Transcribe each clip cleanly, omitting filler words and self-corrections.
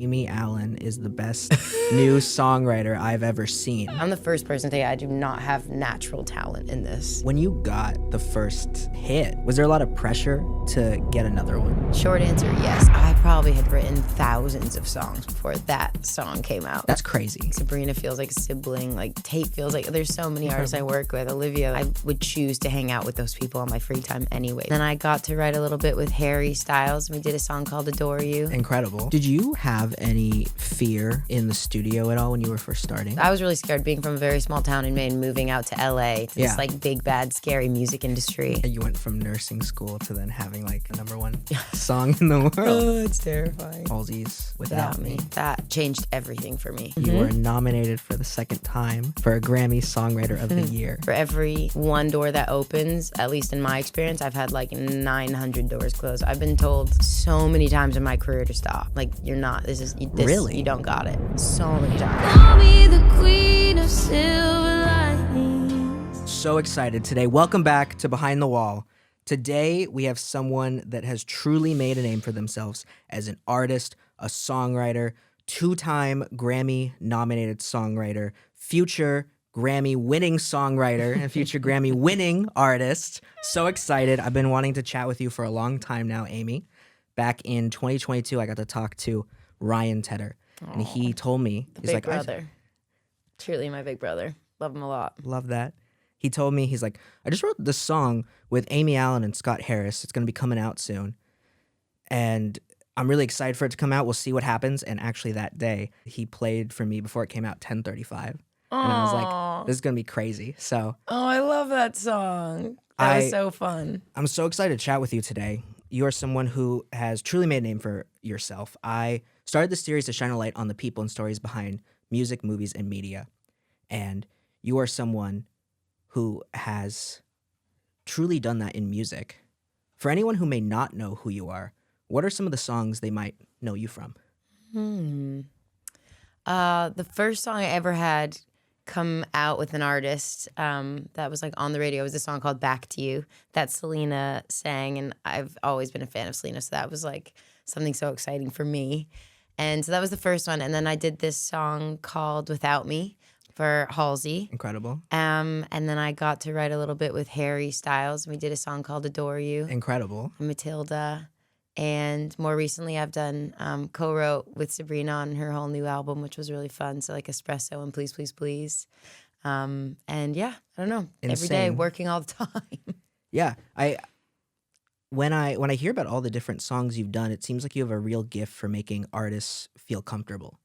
Amy Allen is the best new songwriter I've ever seen. I'm the first person to say I do not have natural talent in this. When you got the first hit, was there a lot of pressure to get another one? Short answer, yes. I probably had written thousands of songs before that song came out. That's crazy. Sabrina feels like a sibling, like Tate feels like, there's so many artists I work with. Olivia, I would choose to hang out with those people on my free time anyway. Then I got to write a little bit with Harry Styles. We did a song called Adore You. Incredible. Did you have any fear in the studio at all when you were first starting? I was really scared being from a very small town in Maine, moving out to LA to this like big, bad, scary music industry. You went from nursing school to then having like the #1 song in the world. Oh, it's terrifying. Halsey's Without Me. That changed everything for me. You were nominated for the second time for a Grammy Songwriter of the Year. For every one door that opens, at least in my experience, I've had like 900 doors close. I've been told so many times in my career to stop. Like, you're not, Really? You don't got it. So many times. Call me the queen of silver linings. So excited today. Welcome back to Behind the Wall. Today, we have someone that has truly made a name for themselves as an artist, a songwriter, 2-time Grammy-nominated songwriter, future Grammy-winning songwriter, and future Grammy-winning artist. So excited. I've been wanting to chat with you for a long time now, Amy. Back in 2022, I got to talk to Ryan Tedder, and he told me, He's like, brother. Truly my big brother. Love him a lot. Love that. He told me, he's like, I just wrote this song with Amy Allen and Scott Harris. It's going to be coming out soon. And I'm really excited for it to come out. We'll see what happens. And actually that day, he played for me before it came out, 10:35. And I was like, this is going to be crazy. So I love that song. That was so fun. I'm so excited to chat with you today. You are someone who has truly made a name for yourself. I started this series to shine a light on the people and stories behind music, movies, and media. And you are someone who has truly done that in music. For anyone who may not know who you are, what are some of the songs they might know you from? The first song I ever had come out with an artist that was like on the radio was a song called Back to You that Selena sang, and I've always been a fan of Selena, so that was like something so exciting for me. And so that was the first one, and then I did this song called Without Me for Halsey. Incredible. And then I got to write a little bit with Harry Styles, and we did a song called Adore You. Incredible. Matilda. And more recently, I've done co-wrote with Sabrina on her whole new album, which was really fun. So like Espresso and Please, Please, Please. And yeah, I don't know. Insane. Every day, working all the time. Yeah, when I hear about all the different songs you've done, it seems like you have a real gift for making artists feel comfortable,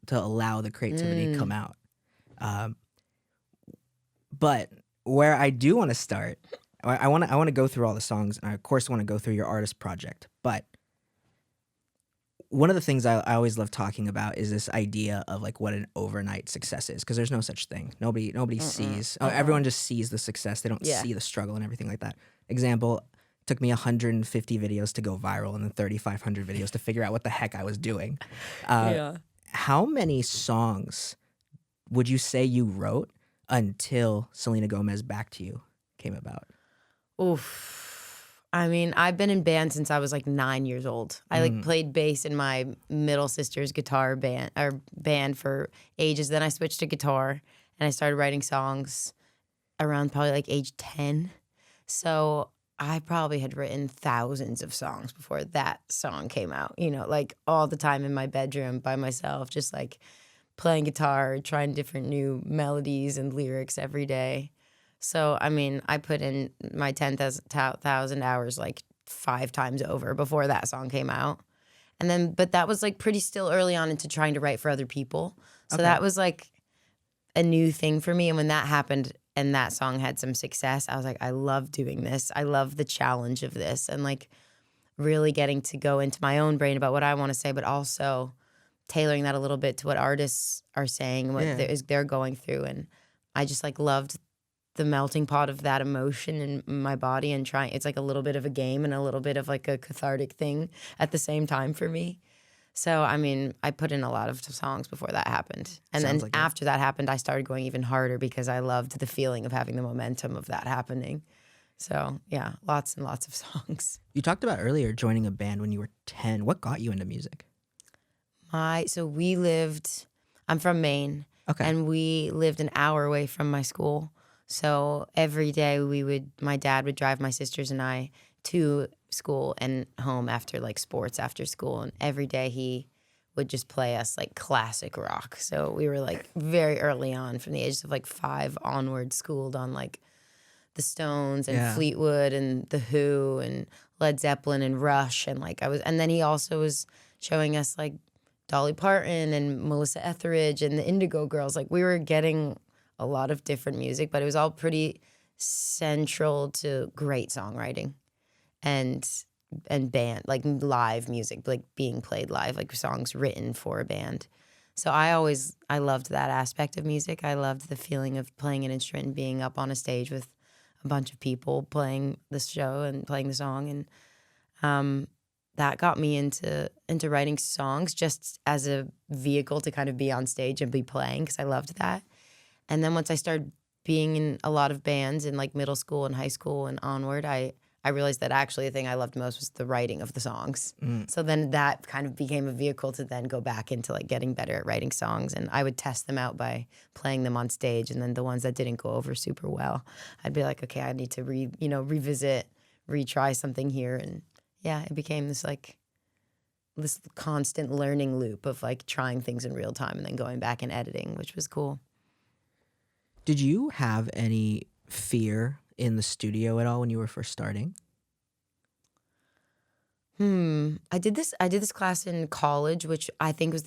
to allow the creativity to come out. But where I do want to start, I want to go through all the songs, and I of course want to go through your artist project. But one of the things I always love talking about is this idea of like what an overnight success is, because there's no such thing. Nobody sees. Everyone just sees the success. They don't see the struggle and everything like that. Example: took me 150 videos to go viral, and then 3,500 videos to figure out what the heck I was doing. How many songs would you say you wrote until Selena Gomez Back to You came about? Oof. I mean, I've been in band since I was like 9 years old. I like played bass in my middle sister's guitar band for ages. Then I switched to guitar and I started writing songs around probably like age 10. So I probably had written thousands of songs before that song came out, you know, like all the time in my bedroom by myself, just like playing guitar, trying different new melodies and lyrics every day. So, I mean, I put in my 10,000 hours like 5 times over before that song came out. And then, but that was like pretty still early on into trying to write for other people. So that was like a new thing for me. And when that happened and that song had some success, I was like, I love doing this. I love the challenge of this, and like really getting to go into my own brain about what I want to say, but also tailoring that a little bit to what artists are saying, what they're going through. And I just like loved the melting pot of that emotion in my body, and trying, it's like a little bit of a game and a little bit of like a cathartic thing at the same time for me. So, I mean, I put in a lot of songs before that happened. And then after that happened, I started going even harder because I loved the feeling of having the momentum of that happening. So, yeah, lots and lots of songs. You talked about earlier joining a band when you were 10. What got you into music? I'm from Maine. Okay. And we lived an hour away from my school. So every day my dad would drive my sisters and I to school and home after like sports after school. And every day he would just play us like classic rock. So we were like very early on, from the ages of like 5 onward, schooled on like the Stones and Fleetwood and The Who and Led Zeppelin and Rush. And and then he also was showing us like Dolly Parton and Melissa Etheridge and the Indigo Girls. Like we were getting a lot of different music, but it was all pretty central to great songwriting and band, like live music, like being played live, like songs written for a band. So I loved that aspect of music. I loved the feeling of playing an instrument and being up on a stage with a bunch of people playing the show and playing the song. And that got me into writing songs just as a vehicle to kind of be on stage and be playing, because I loved that. And then once I started being in a lot of bands in like middle school and high school and onward, I realized that actually the thing I loved most was the writing of the songs. So then that kind of became a vehicle to then go back into like getting better at writing songs. And I would test them out by playing them on stage. And then the ones that didn't go over super well, I'd be like, okay, I need to revisit, retry something here. And yeah, it became this constant learning loop of like trying things in real time and then going back and editing, which was cool. Did you have any fear in the studio at all when you were first starting? I did this class in college, which I think was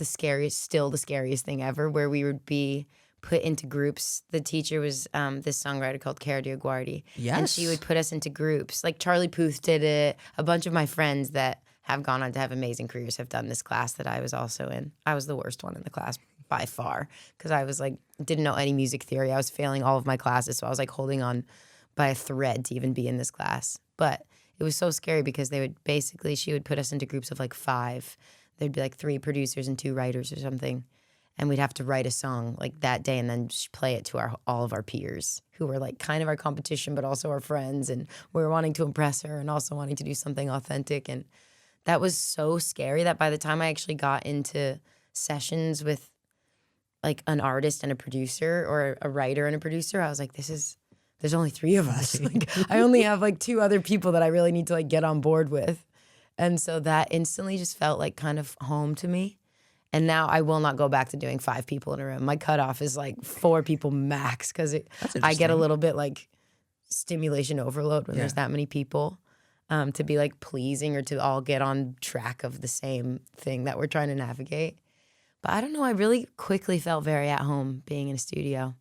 still the scariest thing ever, where we would be put into groups. The teacher was this songwriter called Cara DioGuardi. Yes. And she would put us into groups. Like Charlie Puth did it. A bunch of my friends that have gone on to have amazing careers have done this class that I was also in. I was the worst one in the class by far, because I was like, didn't know any music theory. I was failing all of my classes, so I was like holding on by a thread to even be in this class. But it was so scary because she would put us into groups of like 5. There'd be like 3 producers and 2 writers or something. And we'd have to write a song like that day and then play it to all of our peers, who were like kind of our competition, but also our friends. And we were wanting to impress her and also wanting to do something authentic. And that was so scary that by the time I actually got into sessions with like an artist and a producer, or a writer and a producer, I was like, there's only 3 of us. Like I only have like 2 other people that I really need to like get on board with. And so that instantly just felt like kind of home to me. And now I will not go back to doing 5 people in a room. My cutoff is like 4 people max, because I get a little bit like stimulation overload when there's that many people, to be like pleasing or to all get on track of the same thing that we're trying to navigate. But I don't know, I really quickly felt very at home being in a studio.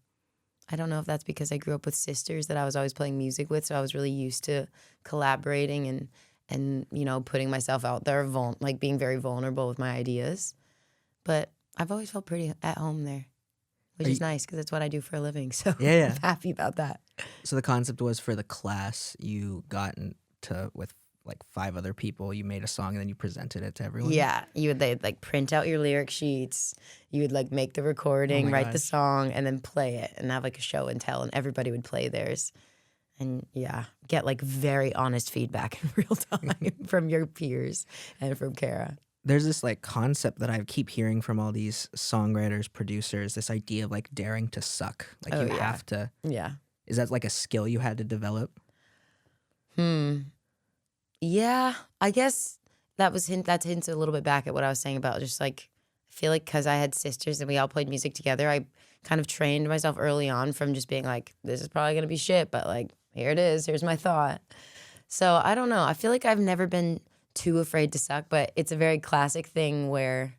I don't know if that's because I grew up with sisters that I was always playing music with, so I was really used to collaborating and putting myself out there, like being very vulnerable with my ideas. But I've always felt pretty at home there, which is nice because it's what I do for a living. So I'm happy about that. So the concept was, for the class, you got into with like 5 other people, you made a song and then you presented it to everyone? Yeah, they'd like print out your lyric sheets, you would like make the recording, write the song, and then play it and have like a show and tell, and everybody would play theirs. And get like very honest feedback in real time from your peers and from Cara. There's this like concept that I keep hearing from all these songwriters, producers, this idea of like daring to suck. Like have to. Yeah. Is that like a skill you had to develop? Yeah, I guess that's hints a little bit back at what I was saying about just like, I feel like because I had sisters and we all played music together, I kind of trained myself early on from just being like, this is probably going to be shit, but like, here it is, here's my thought. So I don't know. I feel like I've never been too afraid to suck, but it's a very classic thing where,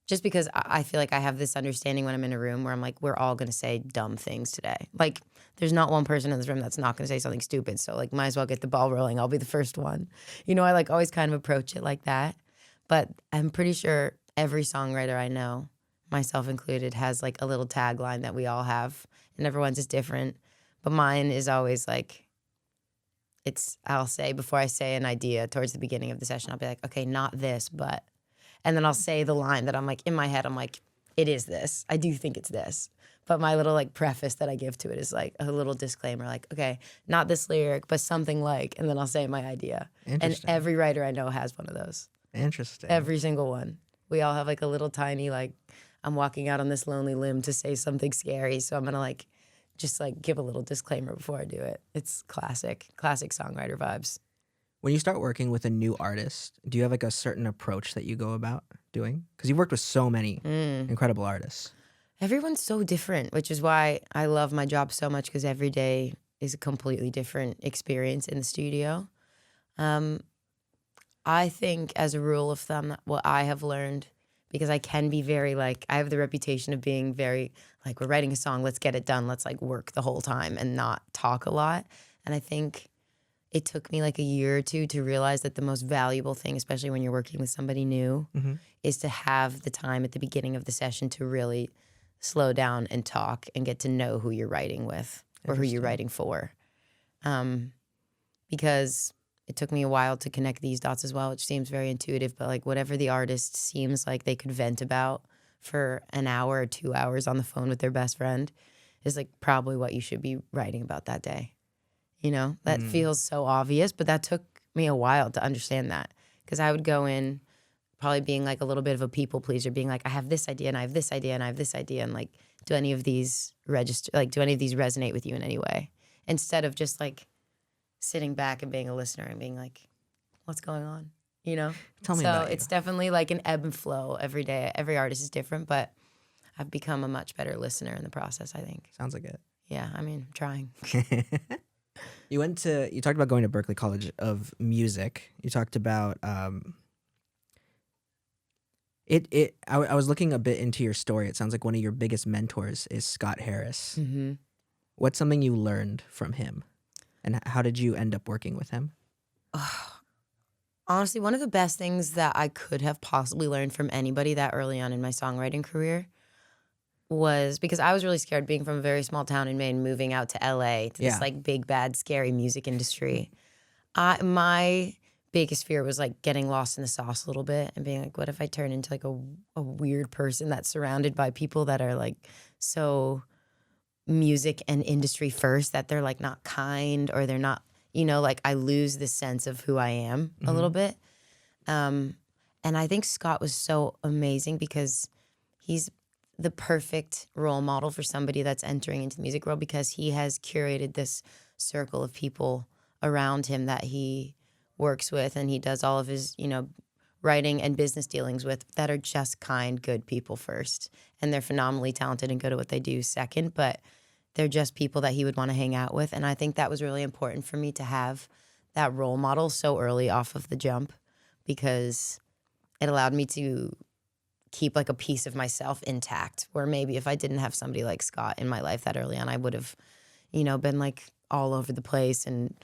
just because I feel like I have this understanding when I'm in a room where I'm like, we're all going to say dumb things today. Like, there's not one person in this room that's not going to say something stupid. So, like, might as well get the ball rolling. I'll be the first one. I like always kind of approach it like that. But I'm pretty sure every songwriter I know, myself included, has like a little tagline that we all have. And everyone's is different. But mine is always like, I'll say, before I say an idea towards the beginning of the session, I'll be like, okay, not this, but... And then I'll say the line that I'm like, in my head, I'm like, it is this. I do think it's this. But my little like preface that I give to it is like a little disclaimer, like, okay, not this lyric, but something like, and then I'll say my idea. And every writer I know has one of those. Interesting. Every single one. we all have like a little tiny, like, I'm walking out on this lonely limb to say something scary. So I'm going to like, just like give a little disclaimer before I do it. It's classic songwriter vibes. When you start working with a new artist, do you have like a certain approach that you go about doing? Because you've worked with so many incredible artists. Everyone's so different, which is why I love my job so much, because every day is a completely different experience in the studio. I think as a rule of thumb, what I have learned, because I can be very like, I have the reputation of being very like, we're writing a song, let's get it done. Let's like work the whole time and not talk a lot. And I think it took me like a year or two to realize that the most valuable thing, especially when you're working with somebody new, is to have the time at the beginning of the session to really slow down and talk and get to know who you're writing with or who you're writing for. Because it took me a while to connect these dots as well, which seems very intuitive, but like whatever the artist seems like they could vent about for an hour or 2 hours on the phone with their best friend is like probably what you should be writing about that day. You know, that feels so obvious, but that took me a while to understand that, because I would go in probably being like a little bit of a people pleaser, being like, I have this idea and I have this idea and I have this idea, and like, do any of these resonate with you in any way? Instead of just like sitting back and being a listener and being like, what's going on? You know? Tell me about So it's definitely like an ebb and flow every day. Every artist is different, but I've become a much better listener in the process, I think. Sounds like it. Yeah, I mean, I'm trying. You talked about going to Berklee College of Music. You talked about I was looking a bit into your story. It sounds like one of your biggest mentors is Scott Harris. Mm-hmm. What's something you learned from him? And how did you end up working with him? Honestly, one of the best things that I could have possibly learned from anybody that early on in my songwriting career was, because I was really scared being from a very small town in Maine, moving out to LA to this like big, bad, scary music industry. My biggest fear was like getting lost in the sauce a little bit and being like, what if I turn into like a weird person that's surrounded by people that are like so music and industry first that they're like not kind, or they're not, you know, like I lose the sense of who I am a little bit. And I think Scott was so amazing because he's the perfect role model for somebody that's entering into the music world, because he has curated this circle of people around him that he works with and he does all of his, you know, writing and business dealings with, that are just kind, good people first. And they're phenomenally talented and good at what they do second, but they're just people that he would want to hang out with. And I think that was really important for me to have that role model so early off of the jump, because it allowed me to keep like a piece of myself intact, where maybe if I didn't have somebody like Scott in my life that early on, I would have, you know, been like all over the place. And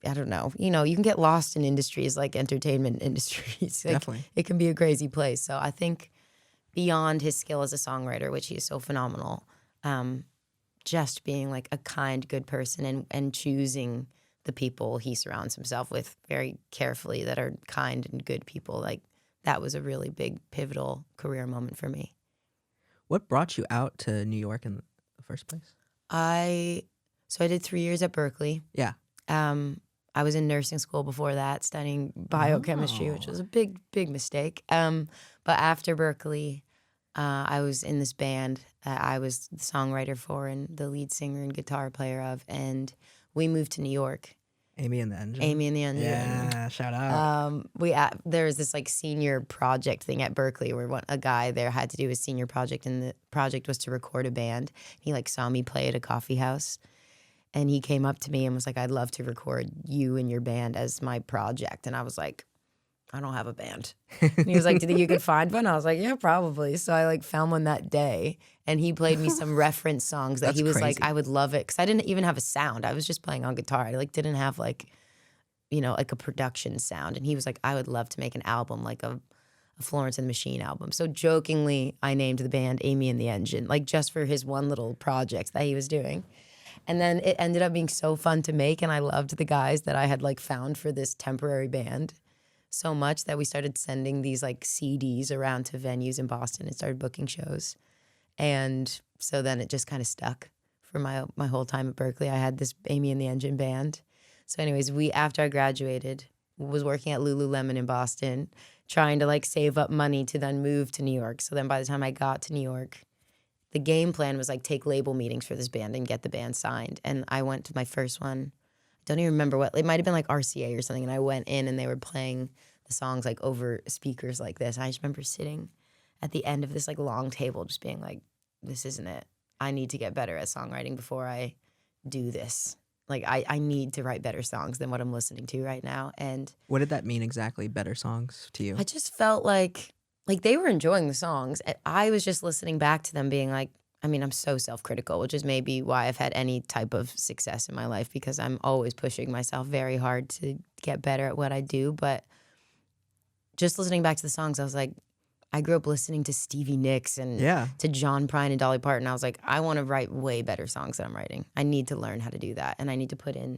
I don't know, you know, you can get lost in industries like entertainment industries. Like, Definitely. it can be a crazy place. So I think beyond his skill as a songwriter, which he is so phenomenal, just being like a kind, good person and choosing the people he surrounds himself with very carefully that are kind and good people, like that was a really big pivotal career moment for me. What brought you out to New York in the first place? I did 3 years at Berklee. Yeah. I was in nursing school before that, studying biochemistry, which was a big, big mistake. But after Berklee, I was in this band that I was the songwriter for and the lead singer and guitar player of, and we moved to New York. Amy and the Engine. Amy and the Engine. Yeah, shout out. There was this like senior project thing at Berklee where a guy there had to do a senior project, and the project was to record a band. He like saw me play at a coffee house, and he came up to me and was like, I'd love to record you and your band as my project. And I was like, I don't have a band. And he was like, do you think you could find one? I was like, yeah, probably. So I like found one that day, and he played me some reference songs that That's he was crazy. like, I would love it. Cause I didn't even have a sound. I was just playing on guitar. I like didn't have like, you know, like a production sound. And he was like, I would love to make an album, like a Florence and the Machine album. So jokingly, I named the band Amy and the Engine, like just for his one little project that he was doing. And then it ended up being so fun to make, and I loved the guys that I had like found for this temporary band so much that we started sending these like CDs around to venues in Boston and started booking shows. And so then it just kind of stuck for my whole time at Berklee. I had this Amy and the Engine band. So anyways, after I graduated, was working at Lululemon in Boston, trying to like save up money to then move to New York. So then by the time I got to New York, the game plan was like take label meetings for this band and get the band signed. And I went to my first one. I don't even remember what, it might have been like RCA or something. And I went in and they were playing the songs like over speakers like this. I just remember sitting at the end of this like long table just being like, this isn't it. I need to get better at songwriting before I do this. Like I need to write better songs than what I'm listening to right now. And What did that mean exactly, better songs to you? I just felt like they were enjoying the songs. And I was just listening back to them being like, I mean, I'm so self-critical, which is maybe why I've had any type of success in my life, because I'm always pushing myself very hard to get better at what I do. But just listening back to the songs, I was like, I grew up listening to Stevie Nicks and to John Prine and Dolly Parton. I was like, I want to write way better songs than I'm writing. I need to learn how to do that. And I need to put in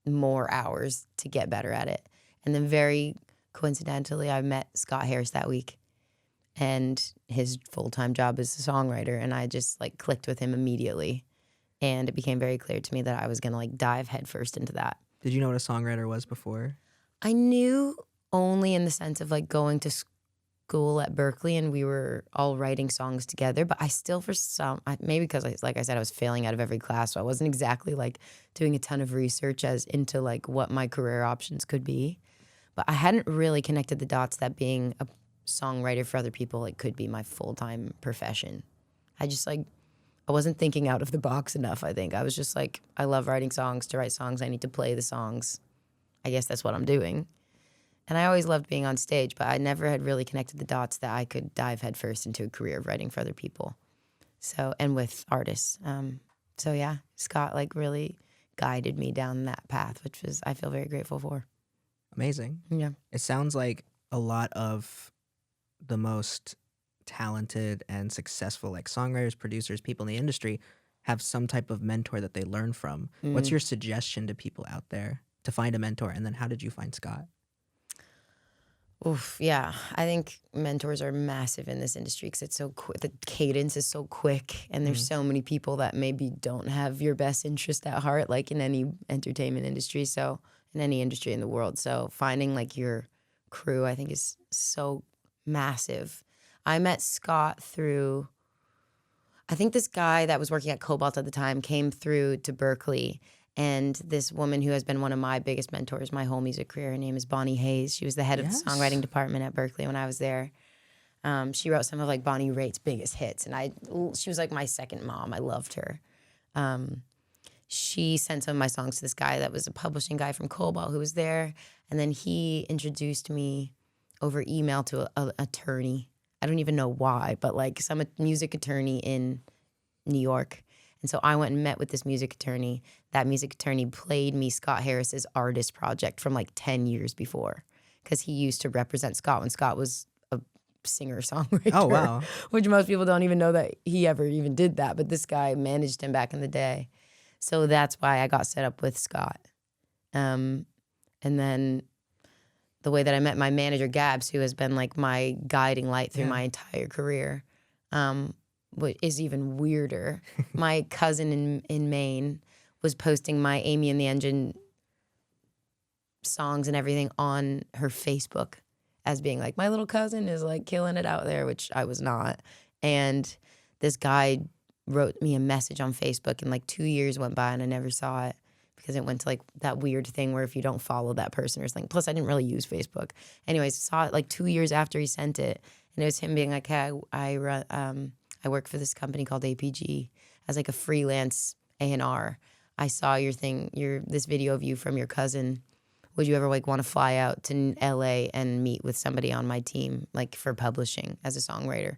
more hours to get better at it. And then very coincidentally, I met Scott Harris that week. And his full-time job is a songwriter. And I just like clicked with him immediately. And it became very clear to me that I was going to like dive headfirst into that. Did you know what a songwriter was before? I knew only in the sense of like going to school at Berkeley and we were all writing songs together, but I still maybe because like I said, I was failing out of every class, so I wasn't exactly like doing a ton of research as into like what my career options could be. But I hadn't really connected the dots that being a songwriter for other people like could be my full-time profession. I wasn't thinking out of the box enough, I think. I was just like, I love writing songs. To write songs, I need to play the songs. I guess that's what I'm doing. And I always loved being on stage, but I never had really connected the dots that I could dive headfirst into a career of writing for other people. So, and with artists. So yeah, Scott like really guided me down that path, which I feel very grateful for. Amazing. Yeah. It sounds like a lot of the most talented and successful like songwriters, producers, people in the industry have some type of mentor that they learn from. What's your suggestion to people out there to find a mentor? And then how did you find Scott? Oof, yeah. I think mentors are massive in this industry because it's so quick. The cadence is so quick, and there's so many people that maybe don't have your best interest at heart, like in any entertainment industry, so in any industry in the world. So finding like your crew, I think, is so massive. I met Scott through, I think this guy that was working at Cobalt at the time came through to Berkeley. And this woman who has been one of my biggest mentors my whole music career, her name is Bonnie Hayes. She was the head of the songwriting department at Berkeley when I was there. She wrote some of like Bonnie Raitt's biggest hits, and she was like my second mom. I loved her. She sent some of my songs to this guy that was a publishing guy from Cobalt who was there, and then he introduced me over email to an attorney. I don't even know why, but like some music attorney in New York. And so I went and met with this music attorney. That music attorney played me Scott Harris's artist project from like 10 years before, because he used to represent Scott when Scott was a singer-songwriter. Oh, wow. Which most people don't even know that he ever even did that, but this guy managed him back in the day. So that's why I got set up with Scott. And then the way that I met my manager, Gabs, who has been like my guiding light through my entire career, what is even weirder. My cousin in Maine was posting my Amy and the Engine songs and everything on her Facebook as being like, my little cousin is like killing it out there, which I was not. And this guy wrote me a message on Facebook, and like 2 years went by and I never saw it because it went to like that weird thing where if you don't follow that person or something. Plus, I didn't really use Facebook. Anyways, saw it like 2 years after he sent it, and it was him being like, hey, I work for this company called APG as like a freelance A&R. I saw this video of you from your cousin. Would you ever like want to fly out to LA and meet with somebody on my team, like for publishing as a songwriter?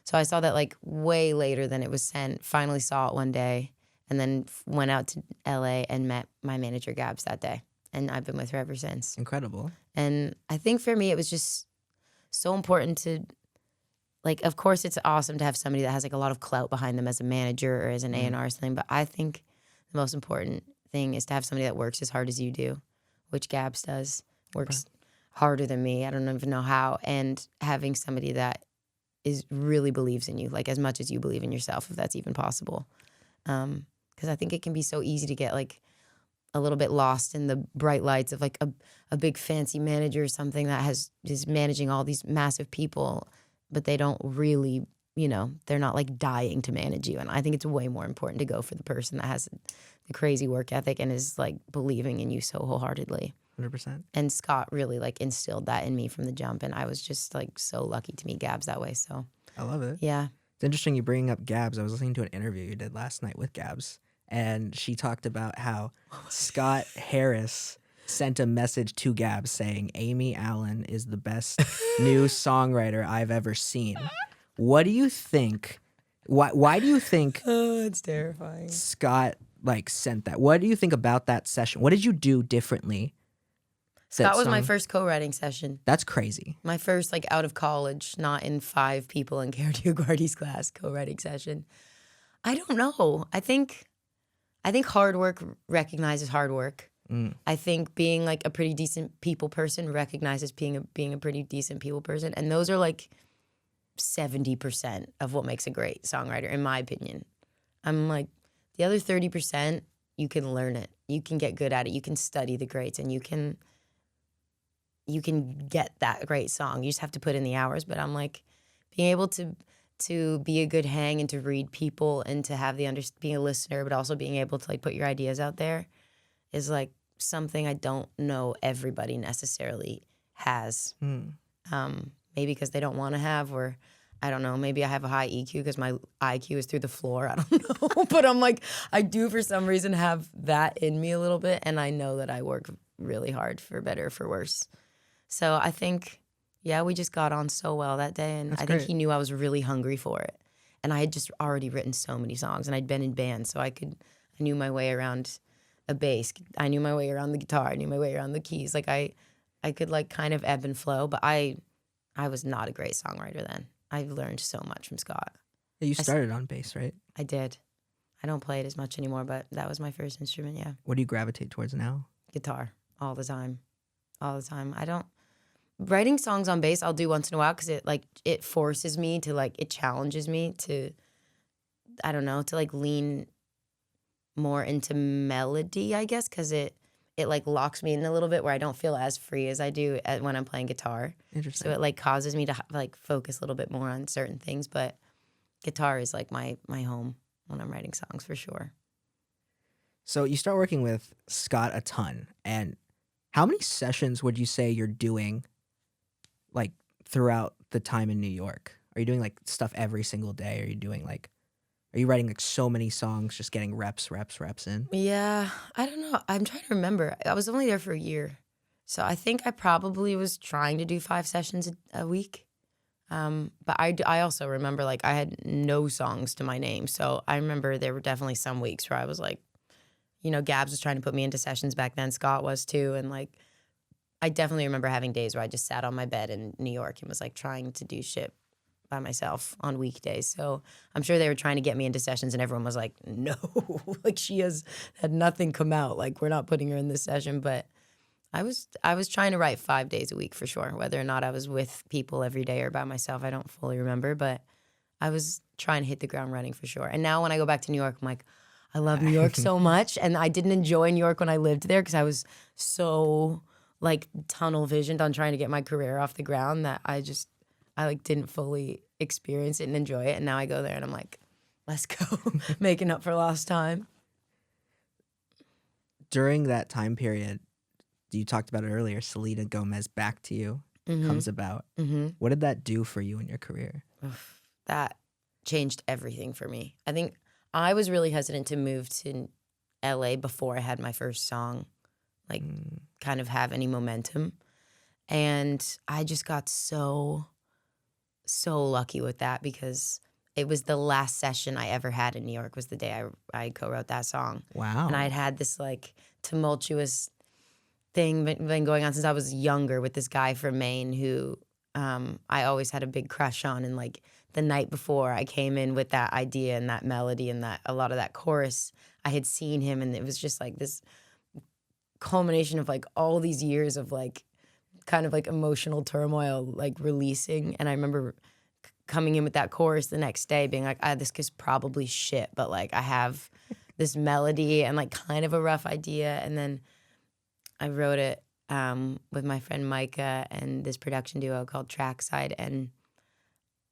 So I saw that like way later than it was sent, finally saw it one day, and then went out to LA and met my manager Gabs that day. And I've been with her ever since. Incredible. And I think for me, it was just so important to, like, of course, it's awesome to have somebody that has like a lot of clout behind them as a manager or as an A&R or something. But I think the most important thing is to have somebody that works as hard as you do, which Gabs does, works harder than me. I don't even know how. And having somebody that really believes in you, like as much as you believe in yourself, if that's even possible. Because I think it can be so easy to get like a little bit lost in the bright lights of like a big fancy manager or something that is managing all these massive people, but they don't really, they're not like dying to manage you. And I think it's way more important to go for the person that has the crazy work ethic and is like believing in you so wholeheartedly. 100%. And Scott really like instilled that in me from the jump. And I was just like so lucky to meet Gabs that way. So I love it. yeah. It's interesting you bringing up Gabs. I was listening to an interview you did last night with Gabs, and she talked about how Scott Harris sent a message to Gabs saying, Amy Allen is the best new songwriter I've ever seen. What do you think? Why do you think Oh, it's terrifying. Scott like sent that? What do you think about that session? What did you do differently? Scott was my first co-writing session. That's crazy. My first like out of college, not in 5 people in Kara Dioghiardi's class co-writing session. I don't know. I think hard work recognizes hard work. I think being like a pretty decent people person recognizes being a pretty decent people person. And those are like 70% of what makes a great songwriter, in my opinion. I'm like, the other 30%, you can learn it. You can get good at it. You can study the greats and you can get that great song. You just have to put in the hours. But I'm like, being able to be a good hang and to read people and to have being a listener, but also being able to like put your ideas out there is like something I don't know everybody necessarily has. Maybe because they don't want to have, or I don't know, maybe I have a high EQ because my IQ is through the floor. I don't know. But I'm like, I do for some reason have that in me a little bit. And I know that I work really hard for better or for worse. So I think, yeah, we just got on so well that day. And I think he knew I was really hungry for it. And I had just already written so many songs and I'd been in bands. So I knew my way around a bass. I knew my way around the guitar. I knew my way around the keys. Like I could like kind of ebb and flow, but I was not a great songwriter then. I've learned so much from Scott. Yeah, you started on bass, right? I did. I don't play it as much anymore, but that was my first instrument, yeah. What do you gravitate towards now? Guitar, all the time. All the time. Writing songs on bass I'll do once in a while because it forces me to like, it challenges me to, I don't know, to like lean more into melody, I guess, because it like locks me in a little bit where I don't feel as free as I do when I'm playing guitar. Interesting. So it like causes me to like focus a little bit more on certain things. But guitar is like my home when I'm writing songs for sure. So you start working with Scott a ton. And how many sessions would you say you're doing like throughout the time in New York? Are you doing like stuff every single day? Are you writing like so many songs, just getting reps in? Yeah, I don't know. I'm trying to remember. I was only there for a year. So I think I probably was trying to do 5 sessions a week. But I also remember like I had no songs to my name. So I remember there were definitely some weeks where I was like, Gabs was trying to put me into sessions back then. Scott was too. And like, I definitely remember having days where I just sat on my bed in New York and was like trying to do shit by myself on weekdays. So I'm sure they were trying to get me into sessions and everyone was like, no, like she has had nothing come out. Like we're not putting her in this session. But I was trying to write 5 days a week for sure. Whether or not I was with people every day or by myself, I don't fully remember. But I was trying to hit the ground running for sure. And now when I go back to New York, I'm like, I love New York so much. And I didn't enjoy New York when I lived there because I was so like tunnel visioned on trying to get my career off the ground that I like didn't fully experience it and enjoy it. And now I go there and I'm like, let's go, making up for lost time. During that time period, you talked about it earlier, Selena Gomez, Back to You, comes about. What did that do for you in your career? That changed everything for me. I think I was really hesitant to move to LA before I had my first song, like kind of have any momentum. And I just got so lucky with that because it was the last session I ever had in New York was the day I co-wrote that song. Wow. And I'd had this like tumultuous thing been going on since I was younger with this guy from Maine who I always had a big crush on. And like the night before I came in with that idea and that melody and that a lot of that chorus, I had seen him and it was just like this culmination of like all these years of like kind of like emotional turmoil like releasing. And I remember coming in with that chorus the next day being like, this is probably shit, but like I have this melody and like kind of a rough idea. And then I wrote it with my friend Micah and this production duo called Trackside. And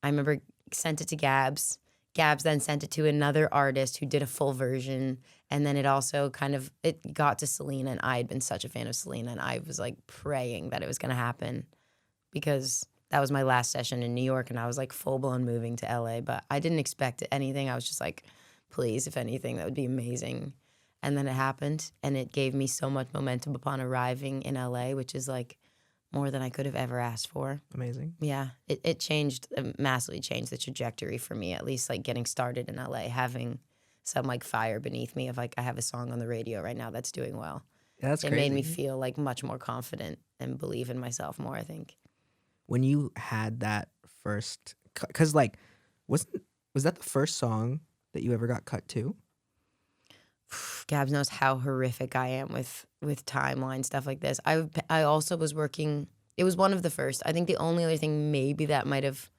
I remember sent it to Gabs. Gabs then sent it to another artist who did a full version. And then it also it got to Selena, and I had been such a fan of Selena, and I was like praying that it was going to happen because that was my last session in New York, and I was like full blown moving to LA, but I didn't expect anything. I was just like, please, if anything, that would be amazing. And then it happened, and it gave me so much momentum upon arriving in LA, which is like more than I could have ever asked for. Amazing. Yeah, it changed, massively changed the trajectory for me, at least like getting started in LA, having some like fire beneath me of like, I have a song on the radio right now that's doing well. Yeah, that's it crazy. made me feel like much more confident and believe in myself more, I think. When you had that first, because like, was that the first song that you ever got cut to? Gabs knows how horrific I am with timeline stuff like this. I also was working. It was one of the first. I think the only other thing maybe that might have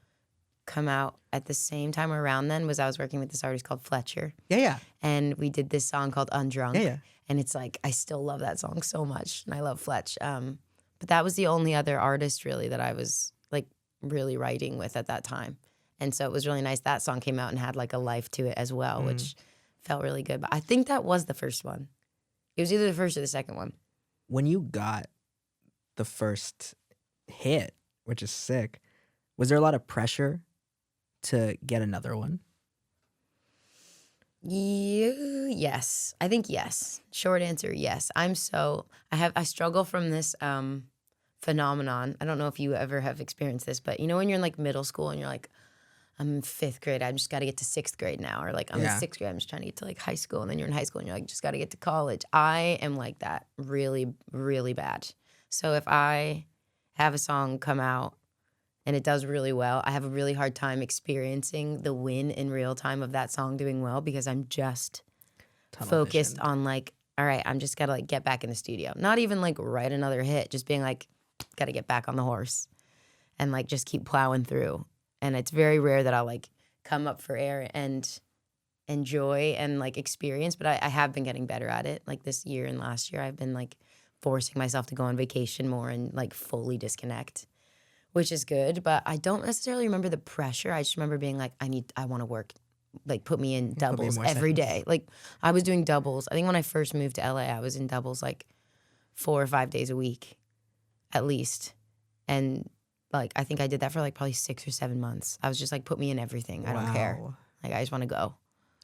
come out at the same time around then was I was working with this artist called Fletcher. Yeah. And we did this song called Undrunk. Yeah. And it's like I still love that song so much, and I love Fletch. But that was the only other artist really that I was like really writing with at that time. And so it was really nice. That song came out and had like a life to it as well, which felt really good. But I think that was the first one. It was either the first or the second one. When you got the first hit, which is sick, was there a lot of pressure to get another one? Yes. I think yes. Short answer, yes. I struggle from this phenomenon. I don't know if you ever have experienced this, but you know when you're in like middle school and you're like, I'm in 5th grade, I just got to get to 6th grade now. Or like I'm in 6th grade, I'm just trying to get to like high school. And then you're in high school and you're like, just got to get to college. I am like that really, really bad. So if I have a song come out and it does really well, I have a really hard time experiencing the win in real time of that song doing well because I'm just focused on like, all right, I'm just got to like get back in the studio. Not even like write another hit, just being like, got to get back on the horse and like just keep plowing through. And it's very rare that I'll like come up for air and enjoy and like experience, but I have been getting better at it. Like this year and last year, I've been like forcing myself to go on vacation more and like fully disconnect, which is good. But I don't necessarily remember the pressure. I just remember being like, I want to work, like put me in doubles every day. Like I was doing doubles. I think when I first moved to LA, I was in doubles like 4 or 5 days a week at least. And like, I think I did that for like probably 6 or 7 months. I was just like, put me in everything. I don't care. Like, I just want to go.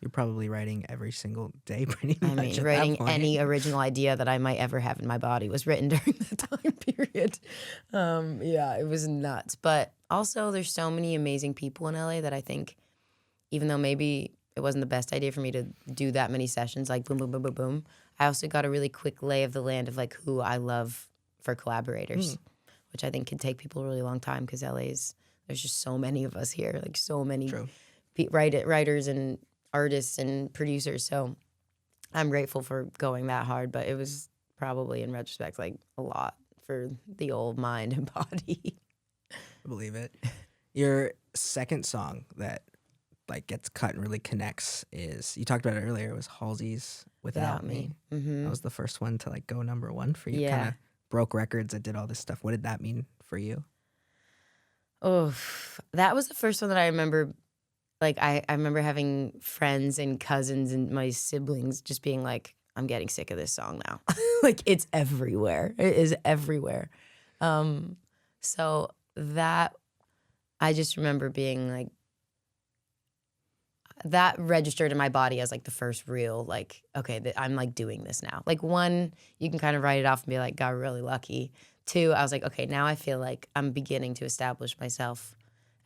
You're probably writing every single day pretty much. I mean, writing any original idea that I might ever have in my body was written during that time period. Yeah, it was nuts. But also, there's so many amazing people in LA that I think, even though maybe it wasn't the best idea for me to do that many sessions, like boom, boom, boom, boom, boom, I also got a really quick lay of the land of like who I love for collaborators. Which I think can take people a really long time because there's just so many of us here, like so many writers and artists and producers. So I'm grateful for going that hard, but it was probably in retrospect like a lot for the old mind and body. I believe it. Your second song that like gets cut and really connects is, you talked about it earlier, it was Halsey's Without Me. Mm-hmm. That was the first one to like go #1 for you. Yeah. Kind of broke records and did all this stuff. What did that mean for you? Oh, that was the first one that I remember. Like, I remember having friends and cousins and my siblings just being like, I'm getting sick of this song now. Like, it's everywhere. It is everywhere. So that, I just remember being like, that registered in my body as like the first real, like, okay, I'm like doing this now. Like 1, you can kind of write it off and be like, got really lucky. 2, I was like, okay, now I feel like I'm beginning to establish myself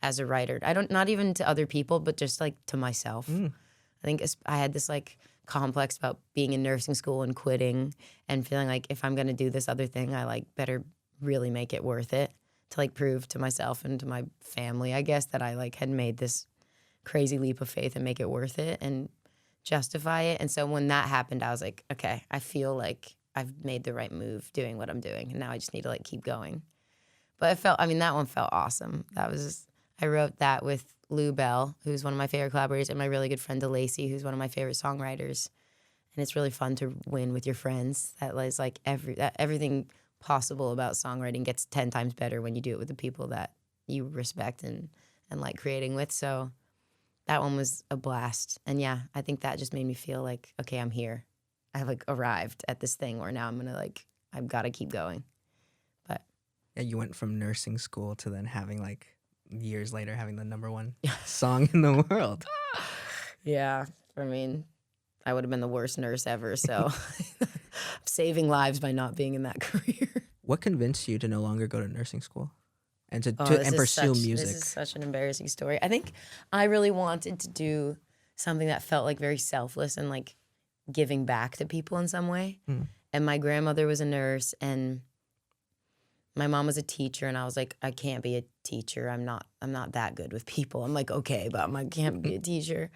as a writer. Not even to other people, but just like to myself. I think I had this like complex about being in nursing school and quitting and feeling like if I'm going to do this other thing, I like better really make it worth it to like prove to myself and to my family, I guess, that I like had made this crazy leap of faith and make it worth it and justify it. And so when that happened, I was like, okay, I feel like I've made the right move doing what I'm doing. And now I just need to like keep going. But that one felt awesome. I wrote that with Lou Bell, who's one of my favorite collaborators, and my really good friend DeLacy, who's one of my favorite songwriters. and it's really fun to win with your friends. That is like everything possible about songwriting gets 10 times better when you do it with the people that you respect and like creating with. So that one was a blast. And yeah, I think that just made me feel like, okay, I'm here. I've like arrived at this thing where now I'm gonna like, I've got to keep going. But yeah, you went from nursing school to then having like years later having the #1 song in the world. yeah, I mean, I would have been the worst nurse ever. So I'm saving lives by not being in that career. What convinced you to no longer go to nursing school and to This and is pursue such- music? This is such an embarrassing story. I think I really wanted to do something that felt like very selfless and like giving back to people in some way. And my grandmother was a nurse and my mom was a teacher, and I was like, I can't be a teacher. I'm not that good with people. I'm like, okay, but I can't be a teacher.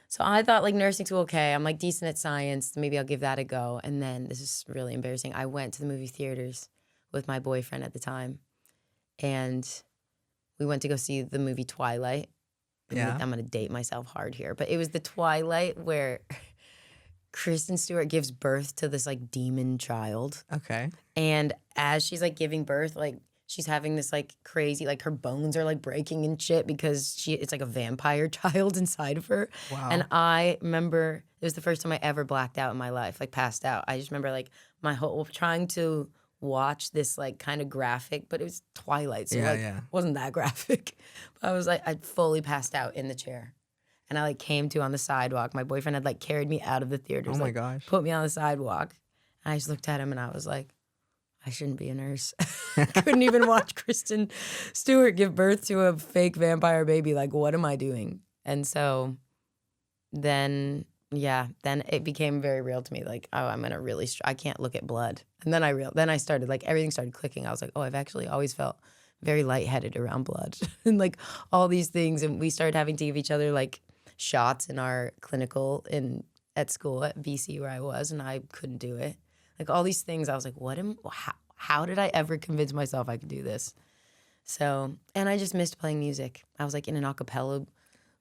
So I thought like nursing school, okay, I'm like decent at science. Maybe I'll give that a go. And then this is really embarrassing. I went to the movie theaters with my boyfriend at the time, and we went to go see the movie Twilight. Yeah. I'm gonna date myself hard here, but it was the Twilight where Kristen Stewart gives birth to this like demon child. Okay. And as she's like giving birth, like she's having this like crazy, like her bones are like breaking and shit because it's like a vampire child inside of her. Wow. And I remember it was the first time I ever blacked out in my life, like passed out. I just remember like my whole trying to watch this like kind of graphic, but it was Twilight, so it wasn't that graphic. But I was like, I'd fully passed out in the chair. And I like came to on the sidewalk. My boyfriend had like carried me out of the theater. Oh my gosh. Put me on the sidewalk. And I just looked at him and I was like, I shouldn't be a nurse. I couldn't even watch Kristen Stewart give birth to a fake vampire baby. Like, what am I doing? And so then it became very real to me. Like, oh, I'm gonna really, I can't look at blood. And then I started, like, everything started clicking. I was like, oh, I've actually always felt very lightheaded around blood and like all these things. And we started having to give each other like shots in our clinical at school at BC where I was, and I couldn't do it. Like all these things, I was like, how did I ever convince myself I could do this? So, and I just missed playing music. I was like in an a cappella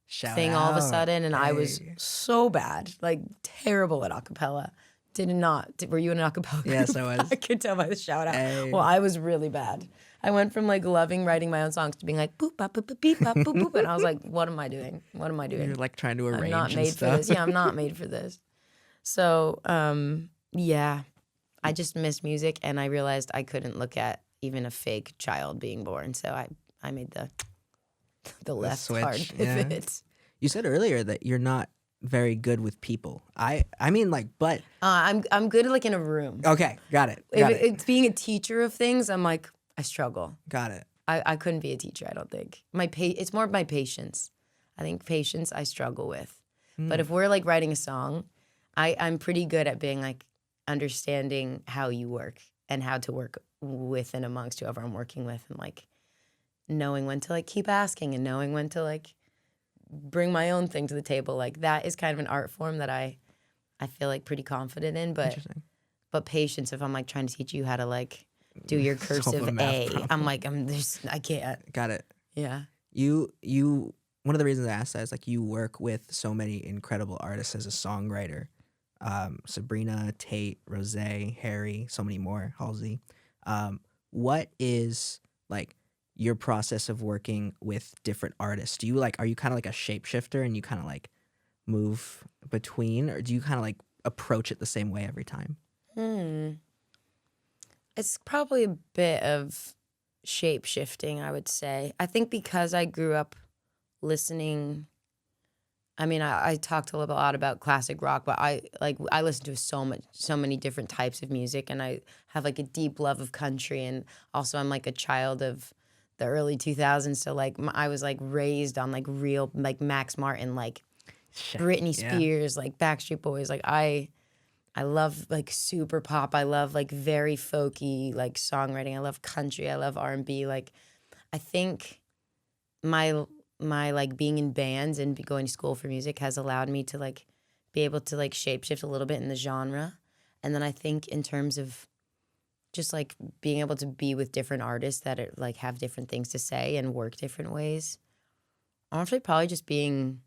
thing all of a sudden, and I was so bad, like terrible at a cappella. Were you in an a cappella group? Yes, I was. I could tell by the shout out. Hey. Well, I was really bad. I went from like loving writing my own songs to being like boop bop boop boop beep bop boop boop, and I was like, what am I doing? What am I doing? You're like trying to arrange. I'm not and made stuff. for this. Yeah, I'm not made for this. So, yeah, I just missed music, and I realized I couldn't look at even a fake child being born. So I made the left switch, hard yeah. pivot. You said earlier that you're not very good with people. I mean, like, but I'm good like in a room. okay, got it. It's being a teacher of things, I'm like, I struggle. Got it. I couldn't be a teacher, I don't think. It's more of my patience. I think patience I struggle with. But if we're like writing a song, I'm pretty good at being like understanding how you work and how to work with and amongst whoever I'm working with, and like knowing when to like keep asking and knowing when to like bring my own thing to the table. Like that is kind of an art form that I feel like pretty confident in, but patience, if I'm like trying to teach you how to like do your cursive A, I'm like, I can't. Got it. Yeah. You one of the reasons I asked that is like you work with so many incredible artists as a songwriter. Sabrina, Tate, Rose, Harry, so many more, Halsey. What is like your process of working with different artists? Are you kind of like a shapeshifter and you kind of like move between, or do you kind of like approach it the same way every time? It's probably a bit of shape-shifting, I would say. I think because I grew up listening, I mean, I talked a lot about classic rock, but I listen to so many different types of music, and I have like a deep love of country, and also I'm like a child of the early 2000s, so like I was like raised on like real like Max Martin, like Britney Spears, like Backstreet Boys. Like I love like super pop. I love like very folky like songwriting. I love country. I love R&B. Like I think my like being in bands and going to school for music has allowed me to like be able to like shapeshift a little bit in the genre. And then I think in terms of just like being able to be with different artists that are, like have different things to say and work different ways. Honestly, probably just being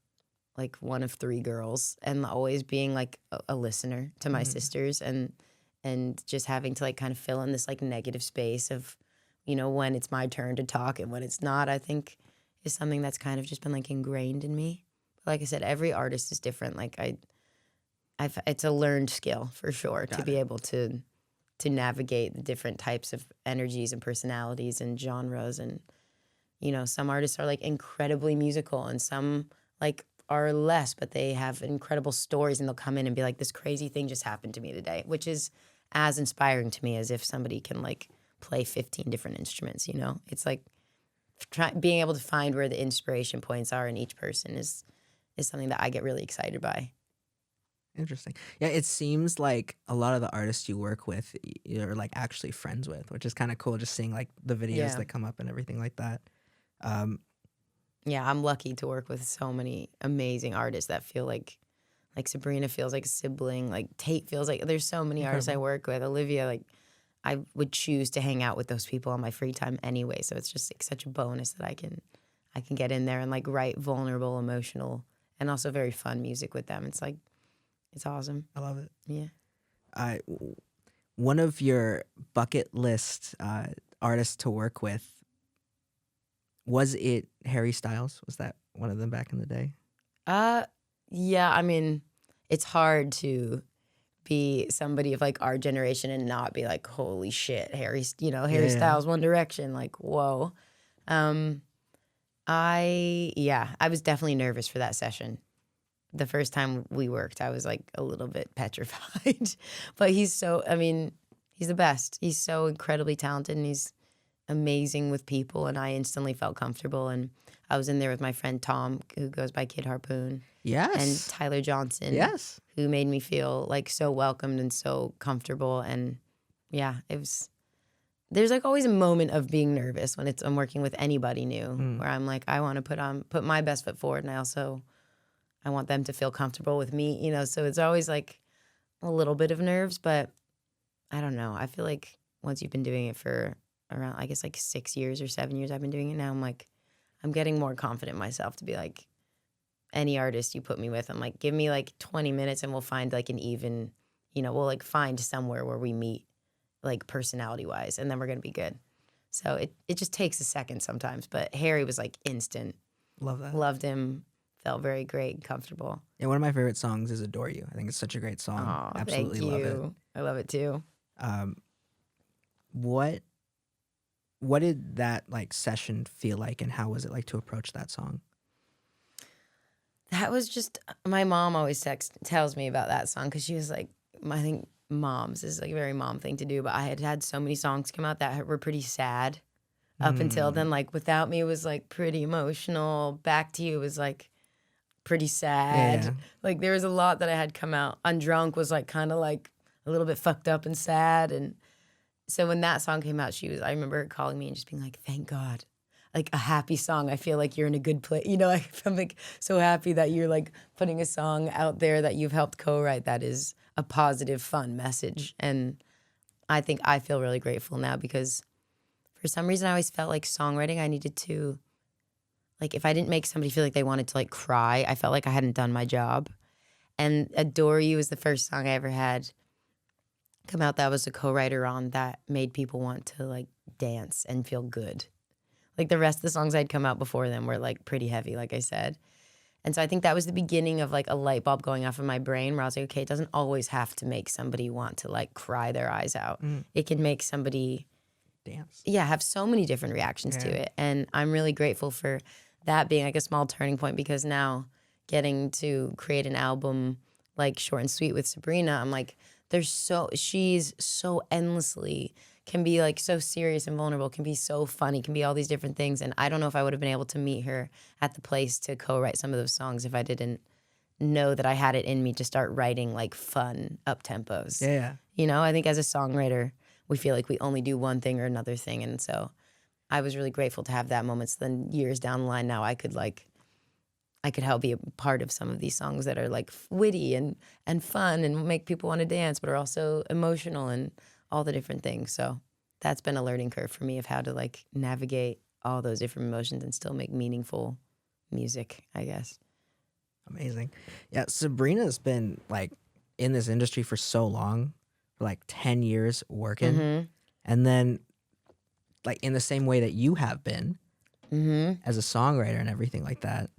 like one of 3 girls, and always being like a listener to my sisters, and just having to like kind of fill in this like negative space of, you know, when it's my turn to talk and when it's not, I think is something that's kind of just been like ingrained in me. But like I said, every artist is different. Like it's a learned skill for sure to be able to navigate the different types of energies and personalities and genres. And, you know, some artists are like incredibly musical and some like are less, but they have incredible stories, and they'll come in and be like, this crazy thing just happened to me today, which is as inspiring to me as if somebody can like play 15 different instruments, you know? It's like being able to find where the inspiration points are in each person is something that I get really excited by. Interesting. Yeah, it seems like a lot of the artists you work with, you're like actually friends with, which is kind of cool. Just seeing like the videos that come up and everything like that. Yeah, I'm lucky to work with so many amazing artists that feel like Sabrina feels like a sibling, like Tate feels like, there's so many artists I work with. Olivia, like I would choose to hang out with those people on my free time anyway. So it's just like such a bonus that I can get in there and like write vulnerable, emotional, and also very fun music with them. It's like, it's awesome. I love it. Yeah. One of your bucket list artists to work with, was it Harry Styles? Was that one of them back in the day? Yeah, I mean, it's hard to be somebody of like our generation and not be like, holy shit, Harry Styles, One Direction, like, whoa. I was definitely nervous for that session. The first time we worked, I was like a little bit petrified. But he's the best. He's so incredibly talented, and he's amazing with people, and I instantly felt comfortable. And I was in there with my friend Tom, who goes by Kid Harpoon. Yes. And Tyler Johnson. Yes. Who made me feel like so welcomed and so comfortable. And yeah, there's like always a moment of being nervous when I'm working with anybody new, where I'm like, I want to put my best foot forward, and I want them to feel comfortable with me, you know. So it's always like a little bit of nerves, but I don't know. I feel like once you've been doing it for around, I guess like 6 years or 7 years I've been doing it now, I'm getting more confident in myself to be like, any artist you put me with, I'm like, give me like 20 minutes and we'll find like an even, you know, we'll like find somewhere where we meet like personality wise, and then we're going to be good. So it just takes a second sometimes, but Harry was like instant. Love that. Loved him. Felt very great and comfortable. Yeah, one of my favorite songs is Adore You. I think it's such a great song. Oh, Absolutely thank love you. it. I love it too. What did that like session feel like, and how was it like to approach that song? That was just, my mom always tells me about that song, because she was like, I think moms is like a very mom thing to do, but I had so many songs come out that were pretty sad up until then. Like Without Me was like pretty emotional. Back to You was like pretty sad. Yeah. Like there was a lot that I had come out. Undrunk was like kind of like a little bit fucked up and sad. And so when that song came out, I remember her calling me and just being like, thank God. Like a happy song. I feel like you're in a good place. You know, I'm like so happy that you're like putting a song out there that you've helped co-write that is a positive, fun message. And I think I feel really grateful now, because for some reason I always felt like songwriting, I needed to, like if I didn't make somebody feel like they wanted to like cry, I felt like I hadn't done my job. And Adore You was the first song I ever had come out that I was a co-writer on, that made people want to like dance and feel good. Like the rest of the songs I'd come out before them were like pretty heavy, like I said. And so I think that was the beginning of like a light bulb going off in my brain, where I was like, okay, it doesn't always have to make somebody want to like cry their eyes out. It can make somebody dance. Yeah, have so many different reactions to it. And I'm really grateful for that being like a small turning point, because now getting to create an album like Short and Sweet with Sabrina, I'm like, she's so endlessly, can be like so serious and vulnerable, can be so funny, can be all these different things. And I don't know if I would have been able to meet her at the place to co-write some of those songs if I didn't know that I had it in me to start writing like fun up tempos. Yeah. You know, I think as a songwriter, we feel like we only do one thing or another thing. And so I was really grateful to have that moment. So then years down the line now, I could help be a part of some of these songs that are like witty and fun and make people want to dance, but are also emotional and all the different things. So that's been a learning curve for me of how to like navigate all those different emotions and still make meaningful music, I guess. Amazing. Yeah, Sabrina's been like in this industry for so long, for like 10 years working. Mm-hmm. And then like in the same way that you have been Mm-hmm. as a songwriter and everything like that.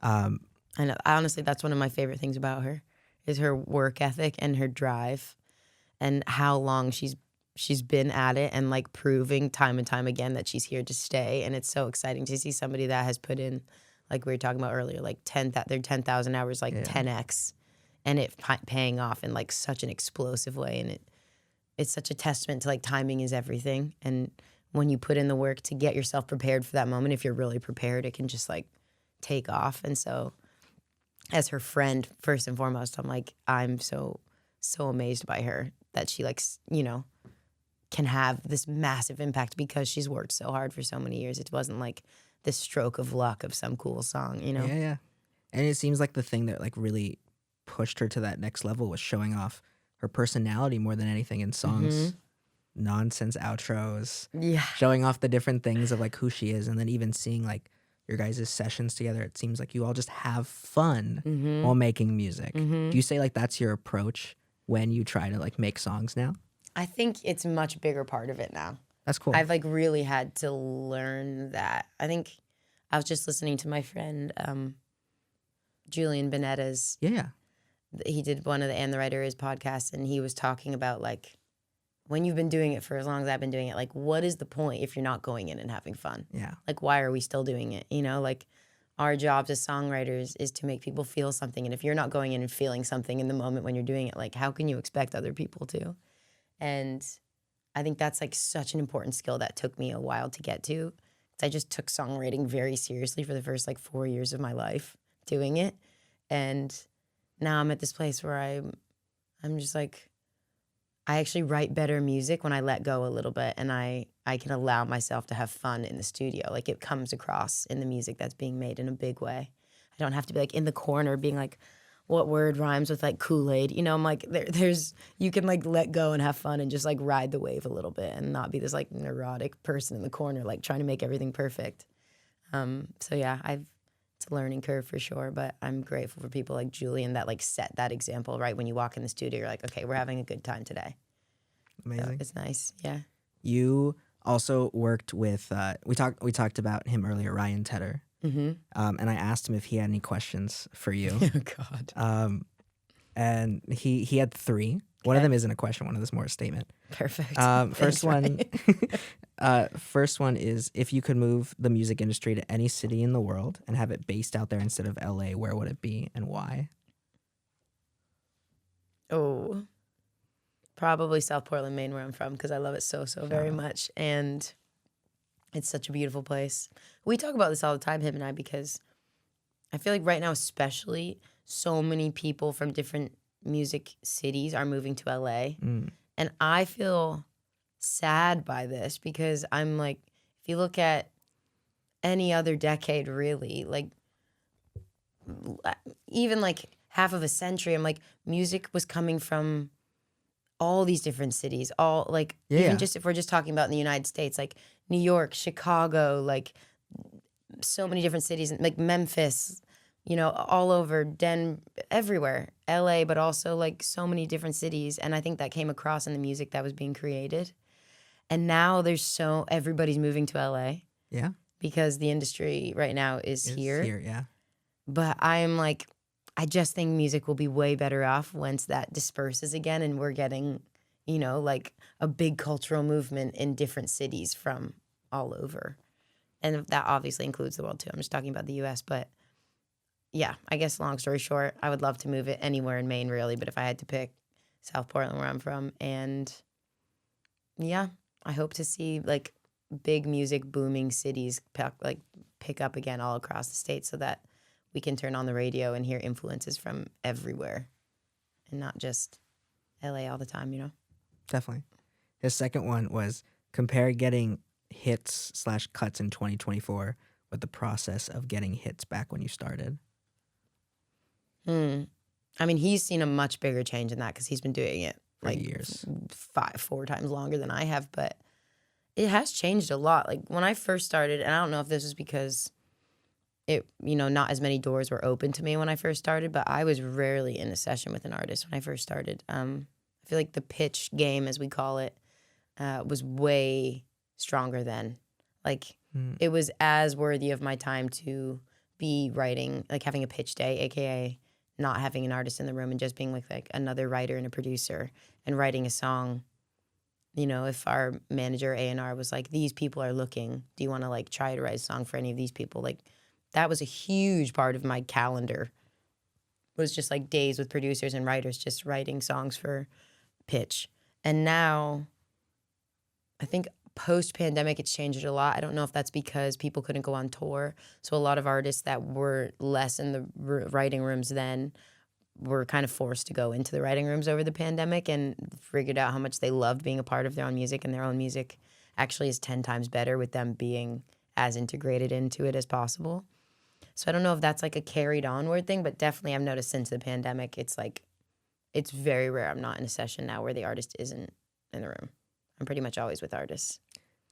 Um, I know. Honestly, that's one of my favorite things about her is her work ethic and her drive, and how long she's been at it and like proving time and time again that she's here to stay. And it's so exciting to see somebody that has put in, like we were talking about earlier, like their 10,000 hours, like 10x, and it paying off in like such an explosive way. And it's such a testament to like timing is everything. And when you put in the work to get yourself prepared for that moment, if you're really prepared, it can just like take off. And so as her friend, first and foremost, I'm so amazed by her that she like, can have this massive impact because she's worked so hard for so many years. It wasn't like this stroke of luck of some cool song, Yeah, yeah. And it seems like the thing that like really pushed her to that next level was showing off her personality more than anything in songs. Nonsense outros. Yeah. Showing off the different things of like who she is, and then even seeing like your guys' sessions together, it seems like you all just have fun while making music. Do you say like that's your approach when you try to like make songs now? I think it's a much bigger part of it now. That's cool. I've like really had to learn that. I think I was just listening to my friend Julian Benetta's. Yeah. He did one of the And the Writer Is podcasts, and he was talking about like, when you've been doing it for as long as I've been doing it, like what is the point if you're not going in and having fun? Yeah. Like why are we still doing it? Like our jobs as songwriters is to make people feel something. And if you're not going in and feeling something in the moment when you're doing it, like how can you expect other people to? And I think that's like such an important skill that took me a while to get to. I just took songwriting very seriously for the first like 4 years of my life doing it. And now I'm at this place where I'm just like, I actually write better music when I let go a little bit, and I can allow myself to have fun in the studio. Like it comes across in the music that's being made in a big way. I don't have to be like in the corner being like, what word rhymes with like Kool-Aid? I'm like, there's you can like let go and have fun and just like ride the wave a little bit and not be this like neurotic person in the corner like trying to make everything perfect. So yeah, it's a learning curve for sure, but I'm grateful for people like Julian that like set that example. Right when you walk in the studio, you're like, okay, we're having a good time today. Amazing. So it's nice. Yeah. You also worked with we talked about him earlier, Ryan Tedder. And I asked him if he had any questions for you. Oh God. And he had 3. One of them isn't a question. One of them is more a statement. Perfect. First Thanks, one, first one is, if you could move the music industry to any city in the world and have it based out there instead of LA, where would it be and why? Oh, probably South Portland, Maine, where I'm from, because I love it so very much, and it's such a beautiful place. We talk about this all the time, him and I, because I feel like right now, especially, so many people from different music cities are moving to LA. And I feel sad by this because I'm like, if you look at any other decade, really, like even like half of a century, I'm like, music was coming from all these different cities, all like, even just if we're just talking about in the United States, like New York, Chicago, like so many different cities, like Memphis, all over, everywhere, LA, but also like so many different cities. And I think that came across in the music that was being created. And now everybody's moving to LA. Yeah. Because the industry right now is here. Yeah. But I'm like, I just think music will be way better off once that disperses again and we're getting, like a big cultural movement in different cities from all over. And that obviously includes the world too. I'm just talking about the US, but yeah, I guess long story short, I would love to move it anywhere in Maine really, but if I had to pick, South Portland where I'm from. And yeah, I hope to see like big music booming cities pick up again all across the state so that we can turn on the radio and hear influences from everywhere and not just LA all the time, Definitely. His second one was, compare getting hits/cuts in 2024 with the process of getting hits back when you started. I mean, he's seen a much bigger change in that because he's been doing it For like years. 4 times longer than I have, but it has changed a lot. Like when I first started, and I don't know if this was because not as many doors were open to me when I first started, but I was rarely in a session with an artist when I first started. I feel like the pitch game, as we call it, was way stronger then. Like, it was as worthy of my time to be writing, like having a pitch day, aka not having an artist in the room and just being with like another writer and a producer and writing a song. If our manager A&R was like, these people are looking, do you want to like try to write a song for any of these people? Like, that was a huge part of my calendar, was just like days with producers and writers just writing songs for pitch. And now I think post-pandemic it's changed a lot. I don't know if that's because people couldn't go on tour, so a lot of artists that were less in the writing rooms then were kind of forced to go into the writing rooms over the pandemic and figured out how much they loved being a part of their own music, and their own music actually is 10 times better with them being as integrated into it as possible. So I don't know if that's like a carried onward thing, but definitely I've noticed since the pandemic, it's like, it's very rare I'm not in a session now where the artist isn't in the room. I'm pretty much always with artists.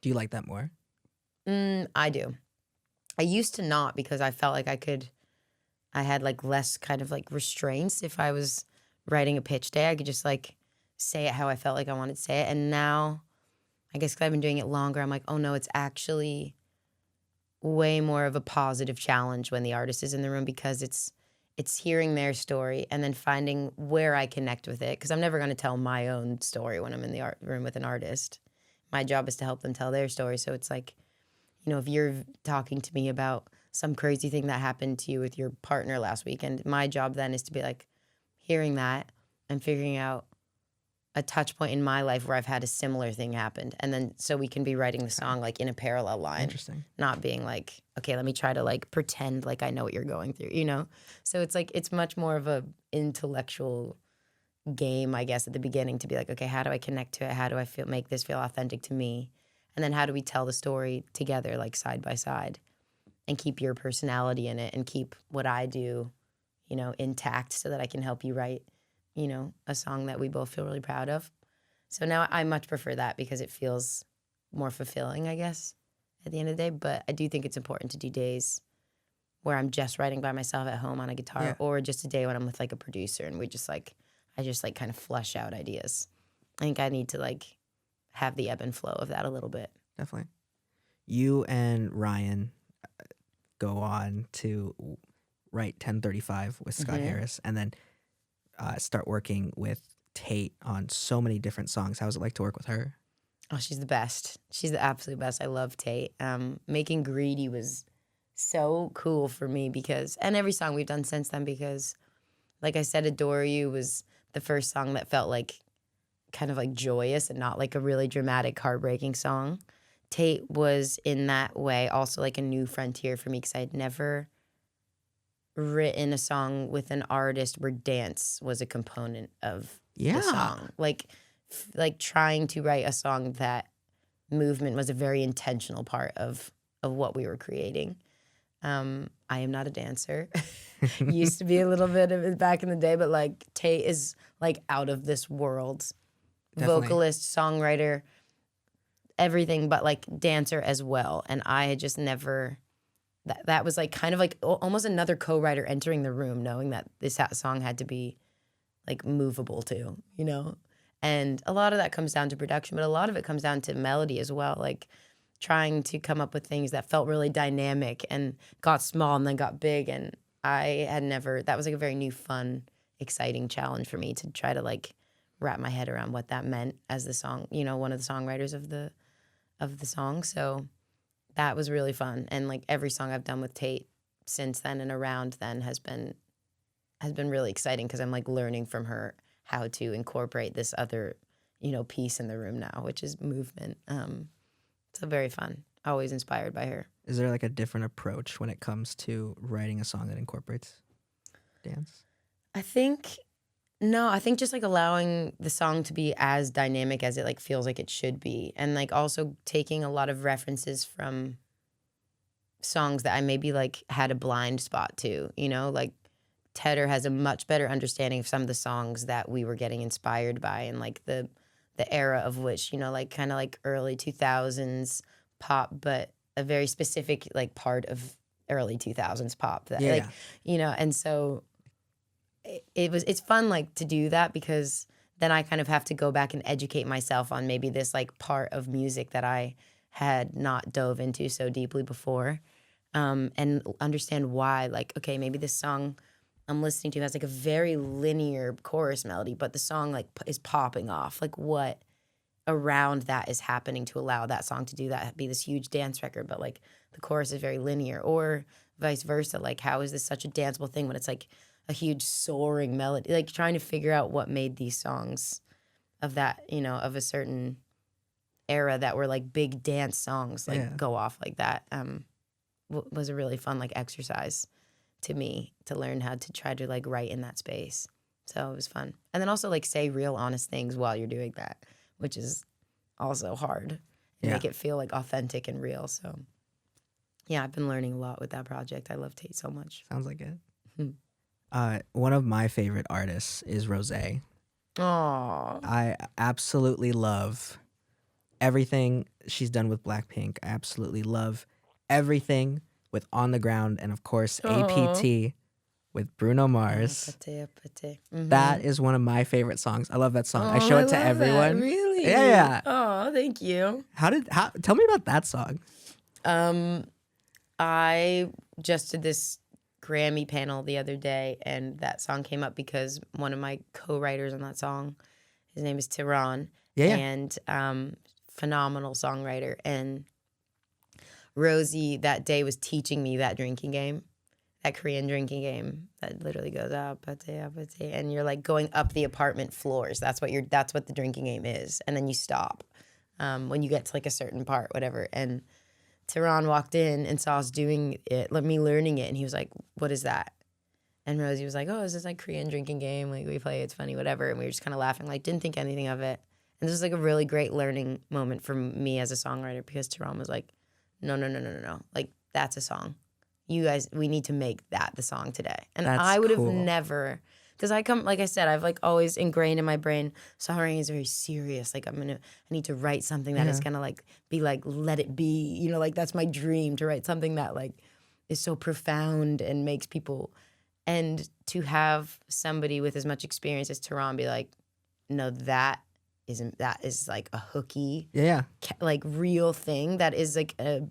Do you like that more? I do. I used to not, because I felt like I had like less kind of like restraints. If I was writing a pitch day, I could just like say it how I felt like I wanted to say it. And now, I guess because I've been doing it longer, I'm like, oh no, it's actually way more of a positive challenge when the artist is in the room, because it's hearing their story and then finding where I connect with it. Because I'm never going to tell my own story when I'm in the art room with an artist. My job is to help them tell their story. So it's like, if you're talking to me about some crazy thing that happened to you with your partner last weekend, my job then is to be like hearing that and figuring out a touch point in my life where I've had a similar thing happen. And then so we can be writing the song like in a parallel line. Interesting. Not being like, okay, let me try to like pretend like I know what you're going through, So it's like, it's much more of a intellectual game, I guess, at the beginning, to be like, okay, how do I connect to it? How do I make this feel authentic to me? And then how do we tell the story together, like side by side, and keep your personality in it and keep what I do, intact, so that I can help you write, a song that we both feel really proud of. So now I much prefer that, because it feels more fulfilling, I guess, at the end of the day. But I do think it's important to do days where I'm just writing by myself at home on a guitar, or just a day when I'm with like a producer and I just like kind of flush out ideas. I think I need to like have the ebb and flow of that a little bit. Definitely. You and Ryan go on to write 1035 with Scott Harris, and then start working with Tate on so many different songs. How was it like to work with her? Oh, she's the best. She's the absolute best. I love Tate. Making Greedy was so cool for me, and every song we've done since then, because like I said, Adore You was the first song that felt like kind of like joyous and not like a really dramatic, heartbreaking song. Tate was in that way also like a new frontier for me, because I'd never written a song with an artist where dance was a component of the song. Like trying to write a song that movement was a very intentional part of what we were creating. I am not a dancer. Used to be a little bit of it back in the day, but like Tate is like out of this world. Definitely. Vocalist, songwriter, everything, but like dancer as well. And I had just never, that was like kind of like almost another co-writer entering the room, knowing that this song had to be like movable too, And a lot of that comes down to production, but a lot of it comes down to melody as well. Like trying to come up with things that felt really dynamic and got small and then got big. And I had never, that was like a very new, fun, exciting challenge for me to try to like wrap my head around what that meant as the song, one of the songwriters of the song. So that was really fun. And like every song I've done with Tate since then and around then has been really exciting, because I'm like learning from her how to incorporate this other, piece in the room now, which is movement. So very fun. Always inspired by her. Is there like a different approach when it comes to writing a song that incorporates dance? I think just like allowing the song to be as dynamic as it like feels like it should be, and like also taking a lot of references from songs that I maybe like had a blind spot to, like Tedder has a much better understanding of some of the songs that we were getting inspired by, and like the era of which, like kind of like early 2000s pop, but a very specific like part of early 2000s pop. That Yeah. like, you know, and so it's fun like to do that because then I kind of have to go back and educate myself on maybe this like part of music that I had not dove into so deeply before, and understand why. Like, okay, maybe this song I'm listening to has like a very linear chorus melody, but the song like is popping off. Like, what around that is happening to allow that song to do that, be this huge dance record, but like the chorus is very linear, or vice versa. Like, how is this such a danceable thing when it's like a huge soaring melody? Like, trying to figure out what made these songs of that, you know, of a certain era that were like big dance songs, like go off like that, was a really fun like exercise to me to learn how to try to like write in that space. So it was fun. And then also like say real honest things while you're doing that, which is also hard, and make it feel like authentic and real. So yeah, I've been learning a lot with that project. I love Tate so much. Sounds like it. One of my favorite artists is Rosé. Oh, I absolutely love everything she's done with Blackpink. I absolutely love everything with On the Ground, and of course APT with Bruno Mars. That is one of my favorite songs. I love that song. I show it to everyone. That. Really? Yeah. Oh, thank you. Tell me about that song. I just did this Grammy panel the other day, and that song came up because one of my co-writers on that song, his name is Tehran, and phenomenal songwriter. And Rosie that day was teaching me that drinking game, that Korean drinking game that literally goes and you're like going up the apartment floors. That's what the drinking game is, and then you stop when you get to like a certain part, whatever. And Tehran walked in and saw us doing it, me learning it, and he was like, "What is that?" And Rosie was like, "Oh, is this like Korean drinking game? Like we play, it's funny, whatever." And we were just kind of laughing, like didn't think anything of it. And this was like a really great learning moment for me as a songwriter because Tehran was like, No. Like, that's a song. You guys, we need to make that the song today. And I would have never, because like I said, I've like always ingrained in my brain, songwriting is very serious. Like I need to write something that is gonna like be like, let it be. You know, like that's my dream, to write something that like is so profound and makes people, and to have somebody with as much experience as Tehran be like, no, that is like a hooky, like real thing that is like a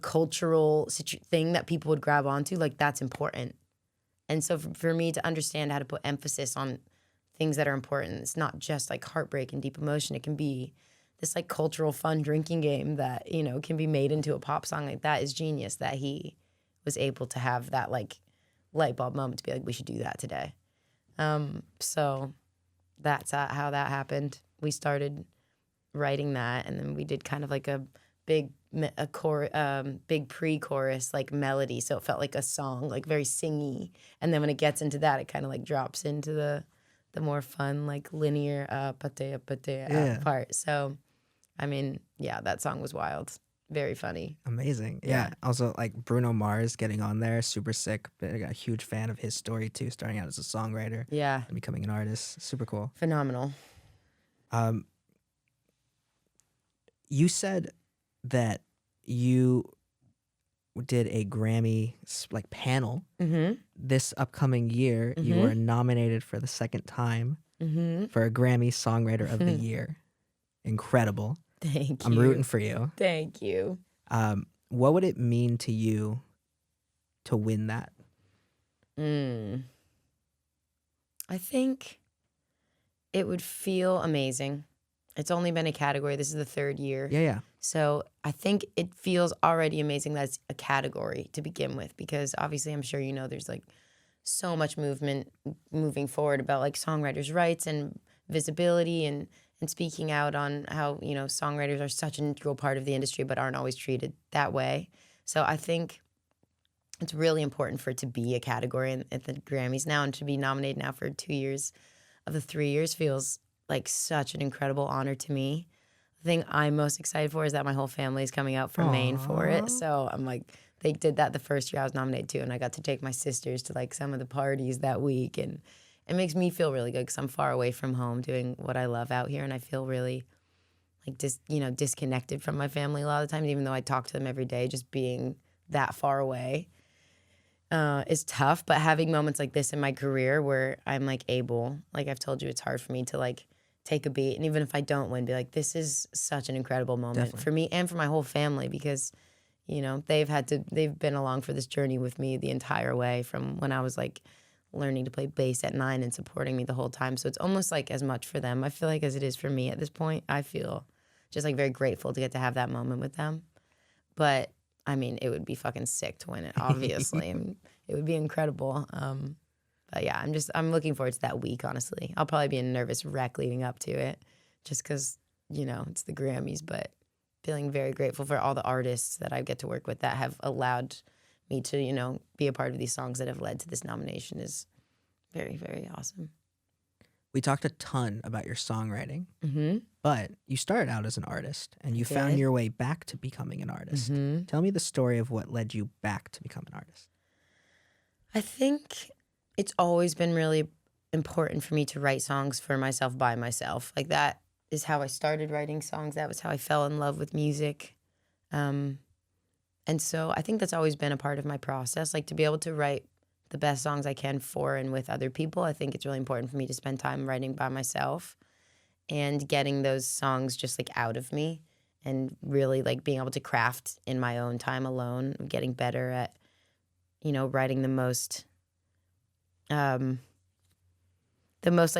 cultural thing that people would grab onto. Like that's important. And so for me to understand how to put emphasis on things that are important, it's not just like heartbreak and deep emotion. It can be this like cultural fun drinking game that, you know, can be made into a pop song. Like that is genius that he was able to have that like light bulb moment to be like, we should do that today. So that's how that happened. We started writing that, and then we did kind of like a big pre-chorus like melody, so it felt like a song, like very singy. And then when it gets into that, it kind of like drops into the more fun like linear part. So, I mean, yeah, that song was wild, very funny, amazing. Yeah. Also, like Bruno Mars getting on there, super sick. But I got a huge fan of his story too, starting out as a songwriter, and becoming an artist. Super cool, phenomenal. You said that you did a Grammy like panel this upcoming year. You were nominated for the second time for a Grammy Songwriter of the Year. Incredible. Thank you. I'm rooting for you. Thank you. What would it mean to you to win that? I think it would feel amazing. It's only been a category. This is the third year. Yeah. So I think it feels already amazing that it's a category to begin with, because obviously I'm sure you know there's like so much movement moving forward about like songwriters' rights and visibility and speaking out on how, you know, songwriters are such an integral part of the industry but aren't always treated that way. So I think it's really important for it to be a category at the Grammys now, and to be nominated now for 2 years of the 3 years feels like such an incredible honor to me. The thing I'm most excited for is that my whole family is coming out from Maine for it. So I'm like, they did that the first year I was nominated too, and I got to take my sisters to like some of the parties that week, and it makes me feel really good because I'm far away from home doing what I love out here, and I feel really like disconnected from my family a lot of the times, even though I talk to them every day, just being that far away. is tough. But having moments like this in my career where I'm like able, like I've told you, it's hard for me to like take a beat, and even if I don't win, be like, this is such an incredible moment Definitely. for me and for my whole family, because you know they've been along for this journey with me the entire way from when I was like learning to play bass at 9 and supporting me the whole time. So it's almost like as much for them, I feel like, as it is for me at this point. I feel just like very grateful to get to have that moment with them. But I mean, it would be fucking sick to win it, obviously. And it would be incredible. But yeah, I'm looking forward to that week, honestly. I'll probably be a nervous wreck leading up to it just because, you know, it's the Grammys, but feeling very grateful for all the artists that I get to work with that have allowed me to, you know, be a part of these songs that have led to this nomination is very, very awesome. We talked a ton about your songwriting, Mm-hmm. but you started out as an artist and you found did. your way back to becoming an artist. Mm-hmm. Tell me the story of what led you back to become an artist. I think it's always been really important for me to write songs for myself by myself. Like that is how I started writing songs. That was how I fell in love with music. And so I think that's always been a part of my process, like to be able to write the best songs I can for and with other people. I think it's really important for me to spend time writing by myself and getting those songs just like out of me and really like being able to craft in my own time alone, getting better at, you know, writing the most like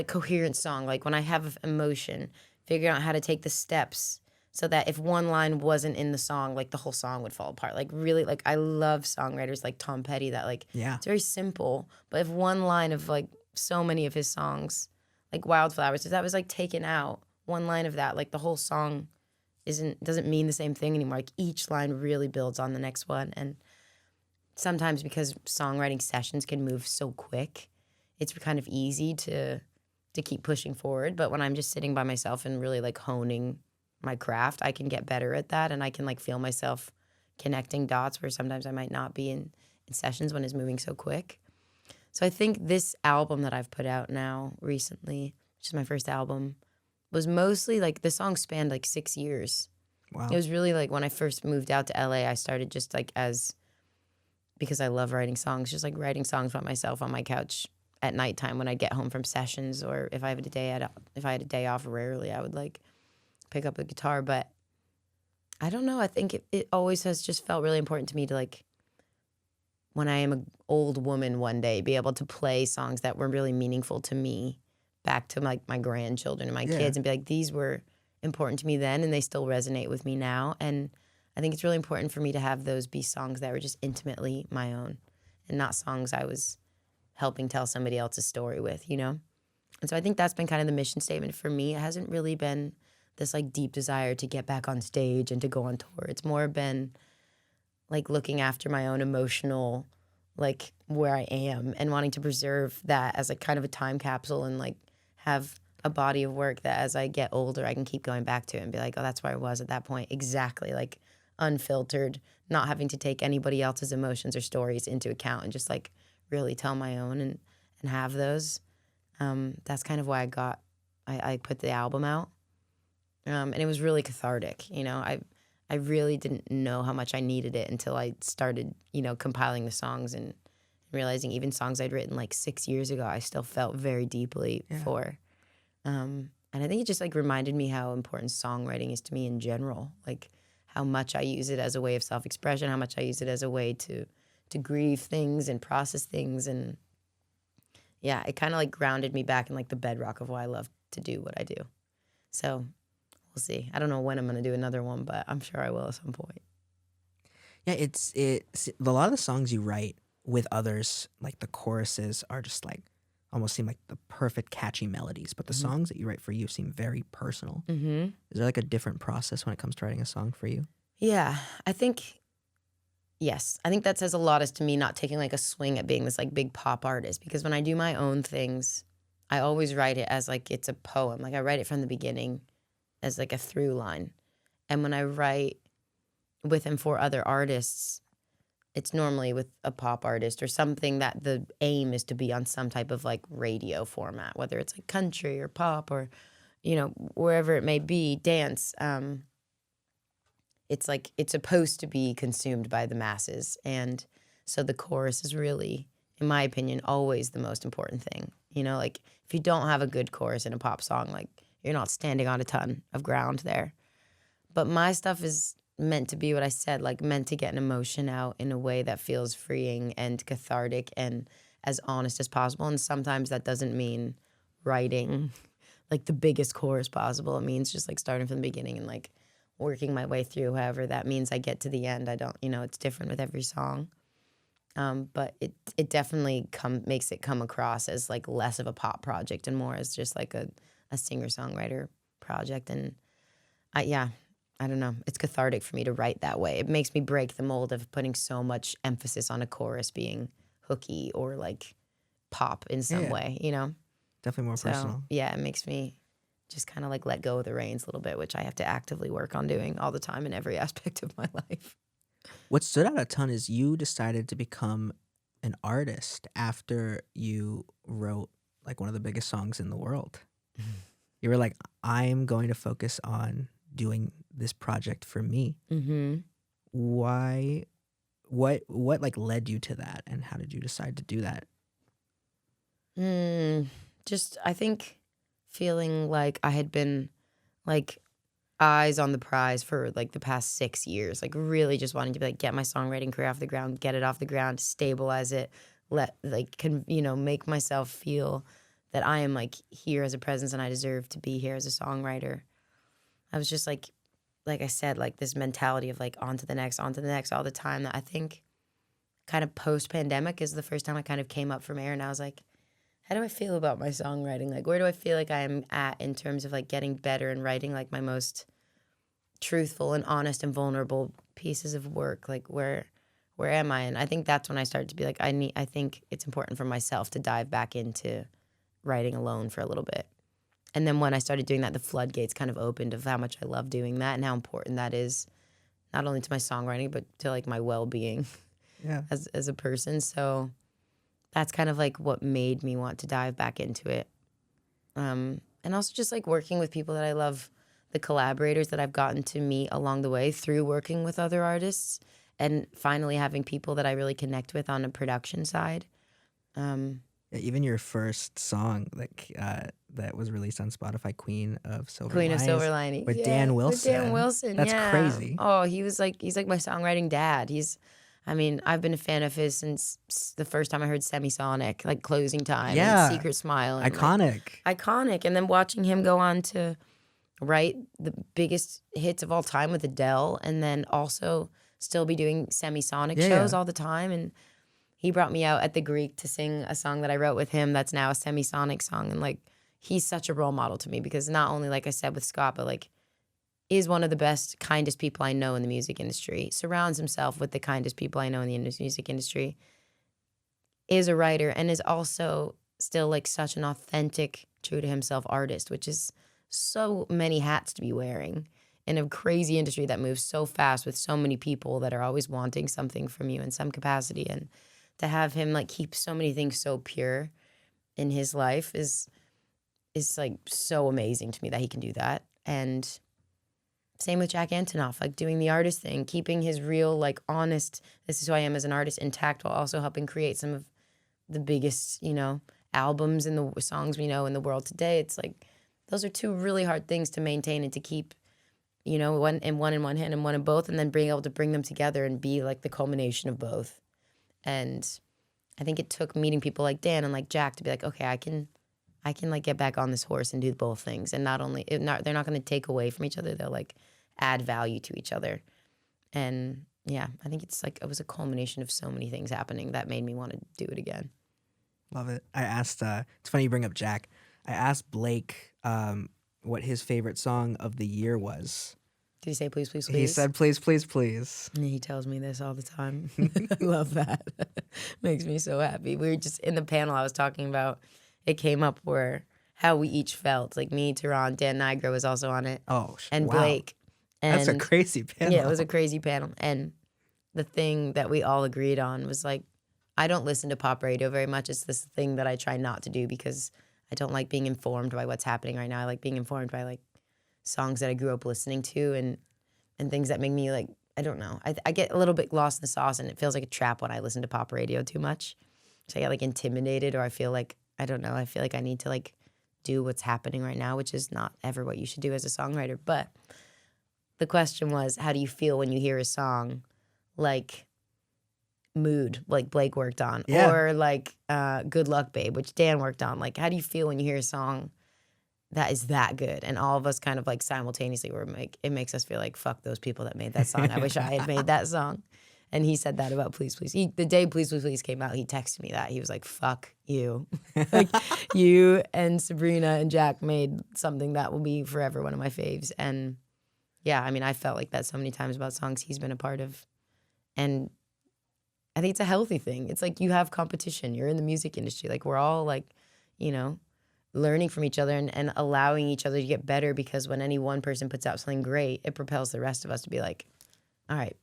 coherent song. Like when I have emotion, figuring out how to take the steps so that if one line wasn't in the song, like the whole song would fall apart. Like really, like I love songwriters like Tom Petty that like, Yeah. it's very simple. But if one line of like so many of his songs, like Wildflowers, if that was like taken out, one line of that, like the whole song doesn't mean the same thing anymore. Like each line really builds on the next one. And sometimes because songwriting sessions can move so quick, it's kind of easy to keep pushing forward. But when I'm just sitting by myself and really like honing my craft, I can get better at that, and I can like feel myself connecting dots where sometimes I might not be in sessions when it's moving so quick. So I think this album that I've put out now recently, which is my first album, was mostly like the song spanned like 6 years. Wow. It was really like when I first moved out to LA, I started just like because I love writing songs, just like writing songs by myself on my couch at nighttime when I get home from sessions, or if I had a day off, rarely I would like pick up the guitar. But I don't know, I think it always has just felt really important to me to like, when I am an old woman one day, be able to play songs that were really meaningful to me back to like my grandchildren and my kids, and be like, these were important to me then and they still resonate with me now. And I think it's really important for me to have those be songs that were just intimately my own and not songs I was helping tell somebody else's story with, you know? And so I think that's been kind of the mission statement for me. It hasn't really been this like deep desire to get back on stage and to go on tour. It's more been like looking after my own emotional, like where I am, and wanting to preserve that as like kind of a time capsule, and like have a body of work that as I get older, I can keep going back to it and be like, oh, that's where I was at that point. Exactly. Like unfiltered, not having to take anybody else's emotions or stories into account, and just like really tell my own and have those. That's kind of why I put the album out. And it was really cathartic. You know, I really didn't know how much I needed it until I started, you know, compiling the songs and realizing even songs I'd written like 6 years ago, I still felt very deeply for. And I think it just like reminded me how important songwriting is to me in general. Like how much I use it as a way of self-expression, how much I use it as a way to grieve things and process things. And yeah, it kind of like grounded me back in like the bedrock of why I love to do what I do. So we'll see. I don't know when I'm going to do another one, but I'm sure I will at some point. Yeah, it's a lot of the songs you write with others, like the choruses are just like almost seem like the perfect catchy melodies, but the songs that you write for you seem very personal. Mm-hmm. Is there like a different process when it comes to writing a song for you? Yeah, I think that says a lot as to me not taking like a swing at being this like big pop artist, because when I do my own things, I always write it as like it's a poem. Like I write it from the beginning as like a through line. And when I write with and for other artists, it's normally with a pop artist or something that the aim is to be on some type of like radio format, whether it's like country or pop or, you know, wherever it may be, dance. It's like it's supposed to be consumed by the masses. And So the chorus is really, in my opinion, always the most important thing. You know, like if you don't have a good chorus in a pop song, like you're not standing on a ton of ground there. But my stuff is meant to be what I said, like meant to get an emotion out in a way that feels freeing and cathartic and as honest as possible. And sometimes that doesn't mean writing like the biggest chorus possible. It means just like starting from the beginning and like working my way through. However that means I get to the end. I don't, it's different with every song. But it definitely makes it come across as like less of a pop project and more as just like a singer-songwriter project. And I don't know. It's cathartic for me to write that way. It makes me break the mold of putting so much emphasis on a chorus being hooky or like pop in some way, Definitely more personal. Yeah, it makes me just kind of like let go of the reins a little bit, which I have to actively work on doing all the time in every aspect of my life. What stood out a ton is you decided to become an artist after you wrote like one of the biggest songs in the world. You were like, I'm going to focus on doing this project for me. Mm-hmm. Why? What like led you to that, and how did you decide to do that? Just I think feeling like I had been like eyes on the prize for like the past 6 years, like really just wanting to be like get my songwriting career off the ground, get it off the ground, stabilize it, make myself feel that I am like here as a presence and I deserve to be here as a songwriter. I was just like I said, like this mentality of like on to the next all the time, that I think kind of post-pandemic is the first time I kind of came up from air, and I was like, how do I feel about my songwriting? Like, where do I feel like I am at in terms of like getting better and writing like my most truthful and honest and vulnerable pieces of work? Like, where am I? And I think that's when I started to be like, I think it's important for myself to dive back into writing alone for a little bit. And then when I started doing that, the floodgates kind of opened of how much I love doing that and how important that is, not only to my songwriting, but to like my well-being as a person. So that's kind of like what made me want to dive back into it. And also just like working with people that I love, the collaborators that I've gotten to meet along the way through working with other artists, and finally having people that I really connect with on a production side. Even your first song, like that was released on Spotify, Queen of Silver Linings, with Dan Wilson. With Dan Wilson, that's crazy. Oh, he's like my songwriting dad. I've been a fan of his since the first time I heard Semisonic, like Closing Time, and Secret Smile. And iconic. And then watching him go on to write the biggest hits of all time with Adele, and then also still be doing Semisonic shows all the time. And he brought me out at the Greek to sing a song that I wrote with him that's now a Semisonic song. And like, he's such a role model to me, because not only, like I said with Scott, but like is one of the best, kindest people I know in the music industry, surrounds himself with the kindest people I know in the music industry, is a writer, and is also still like such an authentic, true to himself artist, which is so many hats to be wearing in a crazy industry that moves so fast with so many people that are always wanting something from you in some capacity. And to have him like keep so many things so pure in his life is like so amazing to me that he can do that. And same with Jack Antonoff, like doing the artist thing, keeping his real, like honest, this is who I am as an artist intact, while also helping create some of the biggest, albums and the songs we know in the world today. It's like, those are two really hard things to maintain and to keep, one in one hand and one in both, and then being able to bring them together and be like the culmination of both. And I think it took meeting people like Dan and like Jack to be like, okay, I can like get back on this horse and do both things. And they're not going to take away from each other. They'll like add value to each other. And yeah, I think it's like, it was a culmination of so many things happening that made me want to do it again. Love it. I asked, it's funny you bring up Jack. I asked Blake what his favorite song of the year was. Did he say please, please, please? He said please, please, please. And he tells me this all the time. I love that. Makes me so happy. We were just in the panel I was talking about. It came up where how we each felt. Like me, Tehran, Dan Nigro was also on it. Oh, and wow. Blake. And that's a crazy panel. Yeah, it was a crazy panel. And the thing that we all agreed on was like, I don't listen to pop radio very much. It's this thing that I try not to do because I don't like being informed by what's happening right now. I like being informed by like songs that I grew up listening to and things that make me like I don't know. I get a little bit lost in the sauce, and it feels like a trap when I listen to pop radio too much. So I get like intimidated, or I feel like, I don't know, I feel like I need to like do what's happening right now, which is not ever what you should do as a songwriter. But the question was, how do you feel when you hear a song like Mood, like Blake worked on, or like Good Luck Babe, which Dan worked on? Like, how do you feel when you hear a song that is that good? And all of us kind of like simultaneously were like, it makes us feel like, fuck those people that made that song. I wish I had made that song. And he said that about Please Please. The day Please Please Please came out, he texted me that. He was like, fuck you. Like, you and Sabrina and Jack made something that will be forever one of my faves. And yeah, I mean, I felt like that so many times about songs he's been a part of. And I think it's a healthy thing. It's like you have competition. You're in the music industry. Like, we're all like, you know, learning from each other and allowing each other to get better, because when any one person puts out something great, it propels the rest of us to be like, all right,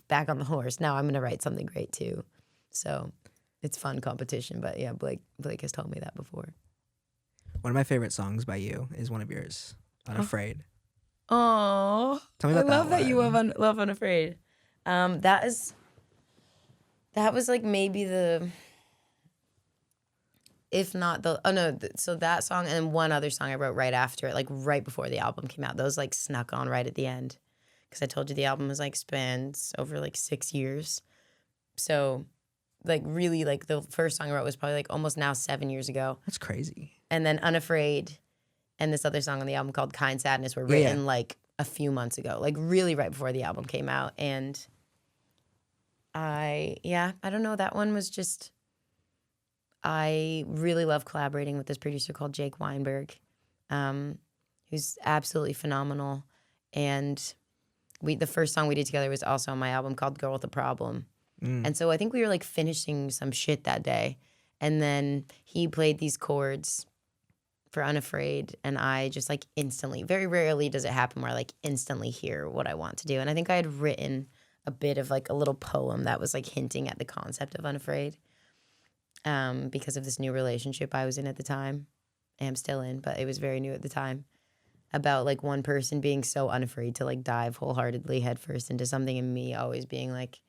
back on the horse. Now I'm going to write something great too. So it's fun competition. But yeah, Blake has told me that before. One of my favorite songs by you is one of yours, Unafraid. Oh, Tell me about that. I love that you love Unafraid. That was like maybe the, if not the, so that song and one other song I wrote right after it, like right before the album came out. Those like snuck on right at the end, because I told you the album was like spans over like 6 years. So like really like the first song I wrote was probably like almost now 7 years ago. That's crazy. And then Unafraid and this other song on the album called Kind Sadness were written like a few months ago, like really right before the album came out. And I don't know, that one was just, I really love collaborating with this producer called Jake Weinberg, who's absolutely phenomenal. And the first song we did together was also on my album called Girl with a Problem. And so I think we were like finishing some shit that day. And then he played these chords for Unafraid, and I just like instantly, very rarely does it happen where I like instantly hear what I want to do. And I think I had written a bit of like a little poem that was like hinting at the concept of Unafraid, because of this new relationship I was in at the time. I am still in, but it was very new at the time, about like one person being so unafraid to like dive wholeheartedly headfirst into something, and me always being like,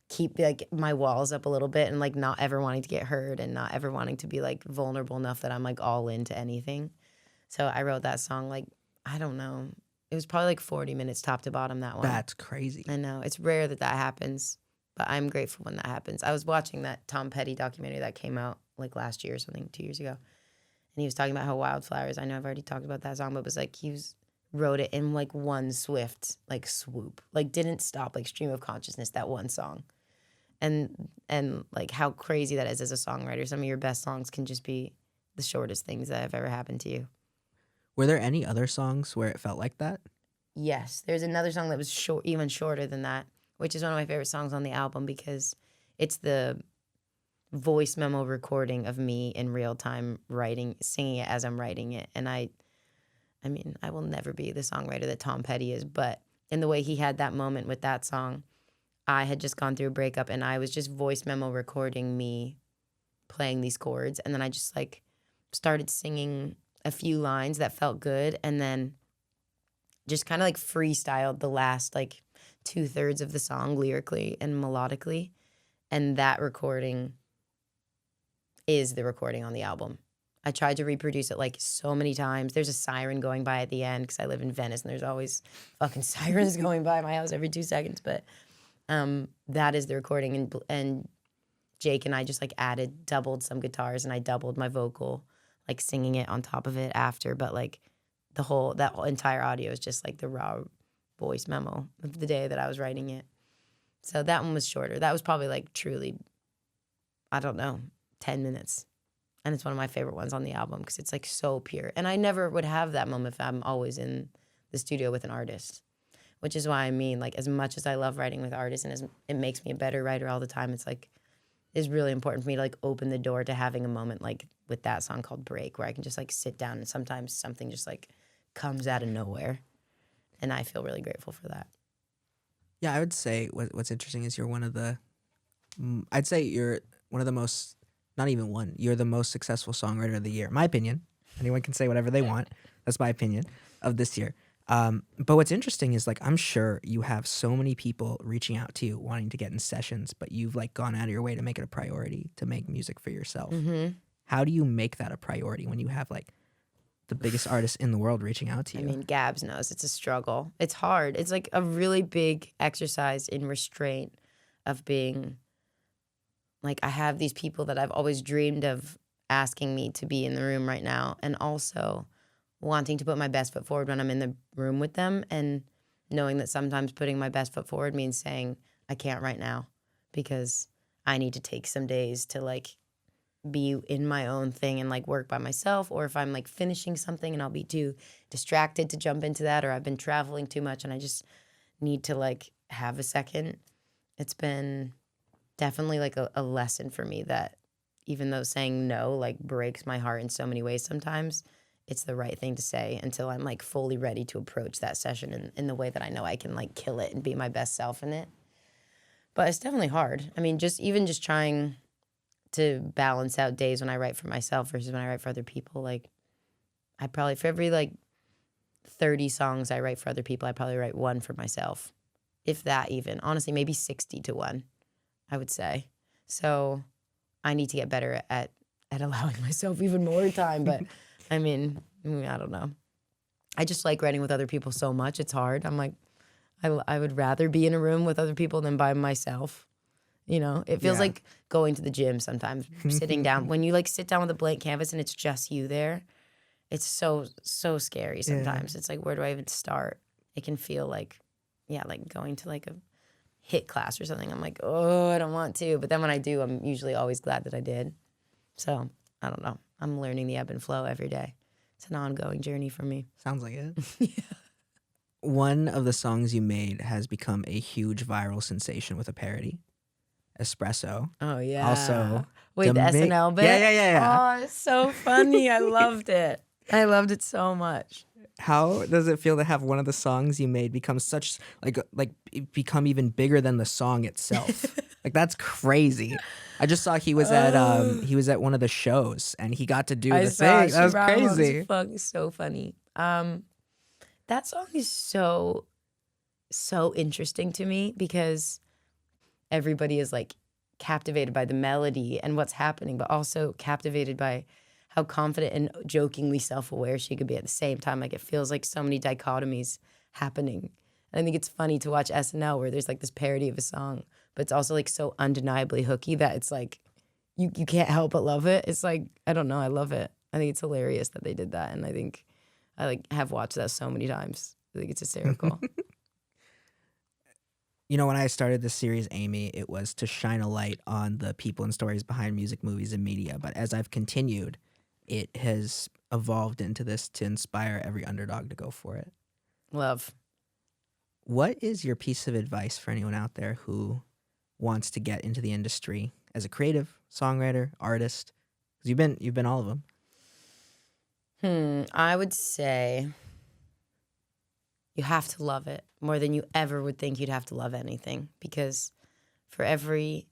keep like my walls up a little bit and like not ever wanting to get hurt and not ever wanting to be like vulnerable enough that I'm like all into anything. So I wrote that song like, I don't know, it was probably like 40 minutes top to bottom, that one. That's crazy. I know. It's rare that happens, but I'm grateful when that happens. I was watching that Tom Petty documentary that came out like last year or something, 2 years ago. And he was talking about how Wildflowers, I know I've already talked about that song, but it was like wrote it in like one swift like swoop, like didn't stop, like stream of consciousness, that one song. And like how crazy that is as a songwriter. Some of your best songs can just be the shortest things that have ever happened to you. Were there any other songs where it felt like that? Yes. There's another song that was short, even shorter than that, which is one of my favorite songs on the album, because it's the voice memo recording of me in real time singing it as I'm writing it. And I mean, I will never be the songwriter that Tom Petty is, but in the way he had that moment with that song, I had just gone through a breakup and I was just voice memo recording me playing these chords. And then I just like started singing a few lines that felt good, and then just kind of like freestyled the last like 2/3 of the song lyrically and melodically. And that recording is the recording on the album. I tried to reproduce it like so many times. There's a siren going by at the end because I live in Venice and there's always fucking sirens going by my house every 2 seconds. But that is the recording. And Jake and I just like doubled some guitars, and I doubled my vocal, like singing it on top of it after. But like that whole entire audio is just like the raw voice memo of the day that I was writing it. So that one was shorter. That was probably like truly, I don't know, 10 minutes. And it's one of my favorite ones on the album because it's like so pure. And I never would have that moment if I'm always in the studio with an artist, which is why I mean, like, as much as I love writing with artists and it makes me a better writer all the time, it's like, it's really important for me to like open the door to having a moment like with that song called Break, where I can just like sit down and sometimes something just like comes out of nowhere. And I feel really grateful for that. Yeah, I would say what's interesting is you're one of the, I'd say you're one of the most, not even one, you're the most successful songwriter of the year. My opinion. Anyone can say whatever they want. That's my opinion of this year. But what's interesting is like I'm sure you have so many people reaching out to you wanting to get in sessions, but you've like gone out of your way to make it a priority to make music for yourself. How do you make that a priority when you have like the biggest artists in the world reaching out to you? I mean, Gabs knows it's a struggle. It's hard. It's like a really big exercise in restraint of being like, I have these people that I've always dreamed of asking me to be in the room right now, and also wanting to put my best foot forward when I'm in the room with them, and knowing that sometimes putting my best foot forward means saying, I can't right now because I need to take some days to like be in my own thing and like work by myself, or if I'm like finishing something and I'll be too distracted to jump into that, or I've been traveling too much and I just need to like have a second. It's been definitely like a lesson for me that even though saying no like breaks my heart in so many ways sometimes, it's the right thing to say until I'm like fully ready to approach that session in the way that I know I can like kill it and be my best self in it. But it's definitely hard. I mean, just trying to balance out days when I write for myself versus when I write for other people. Like I probably, for every like 30 songs I write for other people, I probably write one for myself. If that even. Honestly, maybe 60 to 1, I would say. So I need to get better at allowing myself even more time. But I mean, I don't know. I just like writing with other people so much. It's hard. I'm like, I would rather be in a room with other people than by myself. You know, it feels like going to the gym sometimes, sitting down. When you like sit down with a blank canvas and it's just you there, it's so scary sometimes. It's like, where do I even start? It can feel like, like going to like a HIIT class or something. I'm like, oh, I don't want to. But then when I do, I'm usually always glad that I did. So I don't know. I'm learning the ebb and flow every day. It's an ongoing journey for me. Sounds like it. One of the songs you made has become a huge viral sensation with a parody. Espresso. Oh, yeah. Also, wait, the SNL bit? Yeah. Oh, it's so funny. I loved it. I loved it so much. How does it feel to have one of the songs you made become such become even bigger than the song itself? Like that's crazy. I just saw he was at one of the shows and he got to do the thing. That was crazy. It's so funny. That song is so interesting to me because everybody is like captivated by the melody and what's happening, but also captivated by how confident and jokingly self-aware she could be at the same time. Like it feels like so many dichotomies happening. And I think it's funny to watch SNL where there's like this parody of a song, but it's also like so undeniably hooky that it's like you can't help but love it. It's like, I don't know, I love it. I think it's hilarious that they did that. And I think I like have watched that so many times. I think it's hysterical. You know, when I started this series, Amy, it was to shine a light on the people and stories behind music, movies, and media. But as I've continued, it has evolved into this to inspire every underdog to go for it. Love. What is your piece of advice for anyone out there who wants to get into the industry as a creative, songwriter, artist? Because you've been all of them. I would say you have to love it more than you ever would think you'd have to love anything. Because for every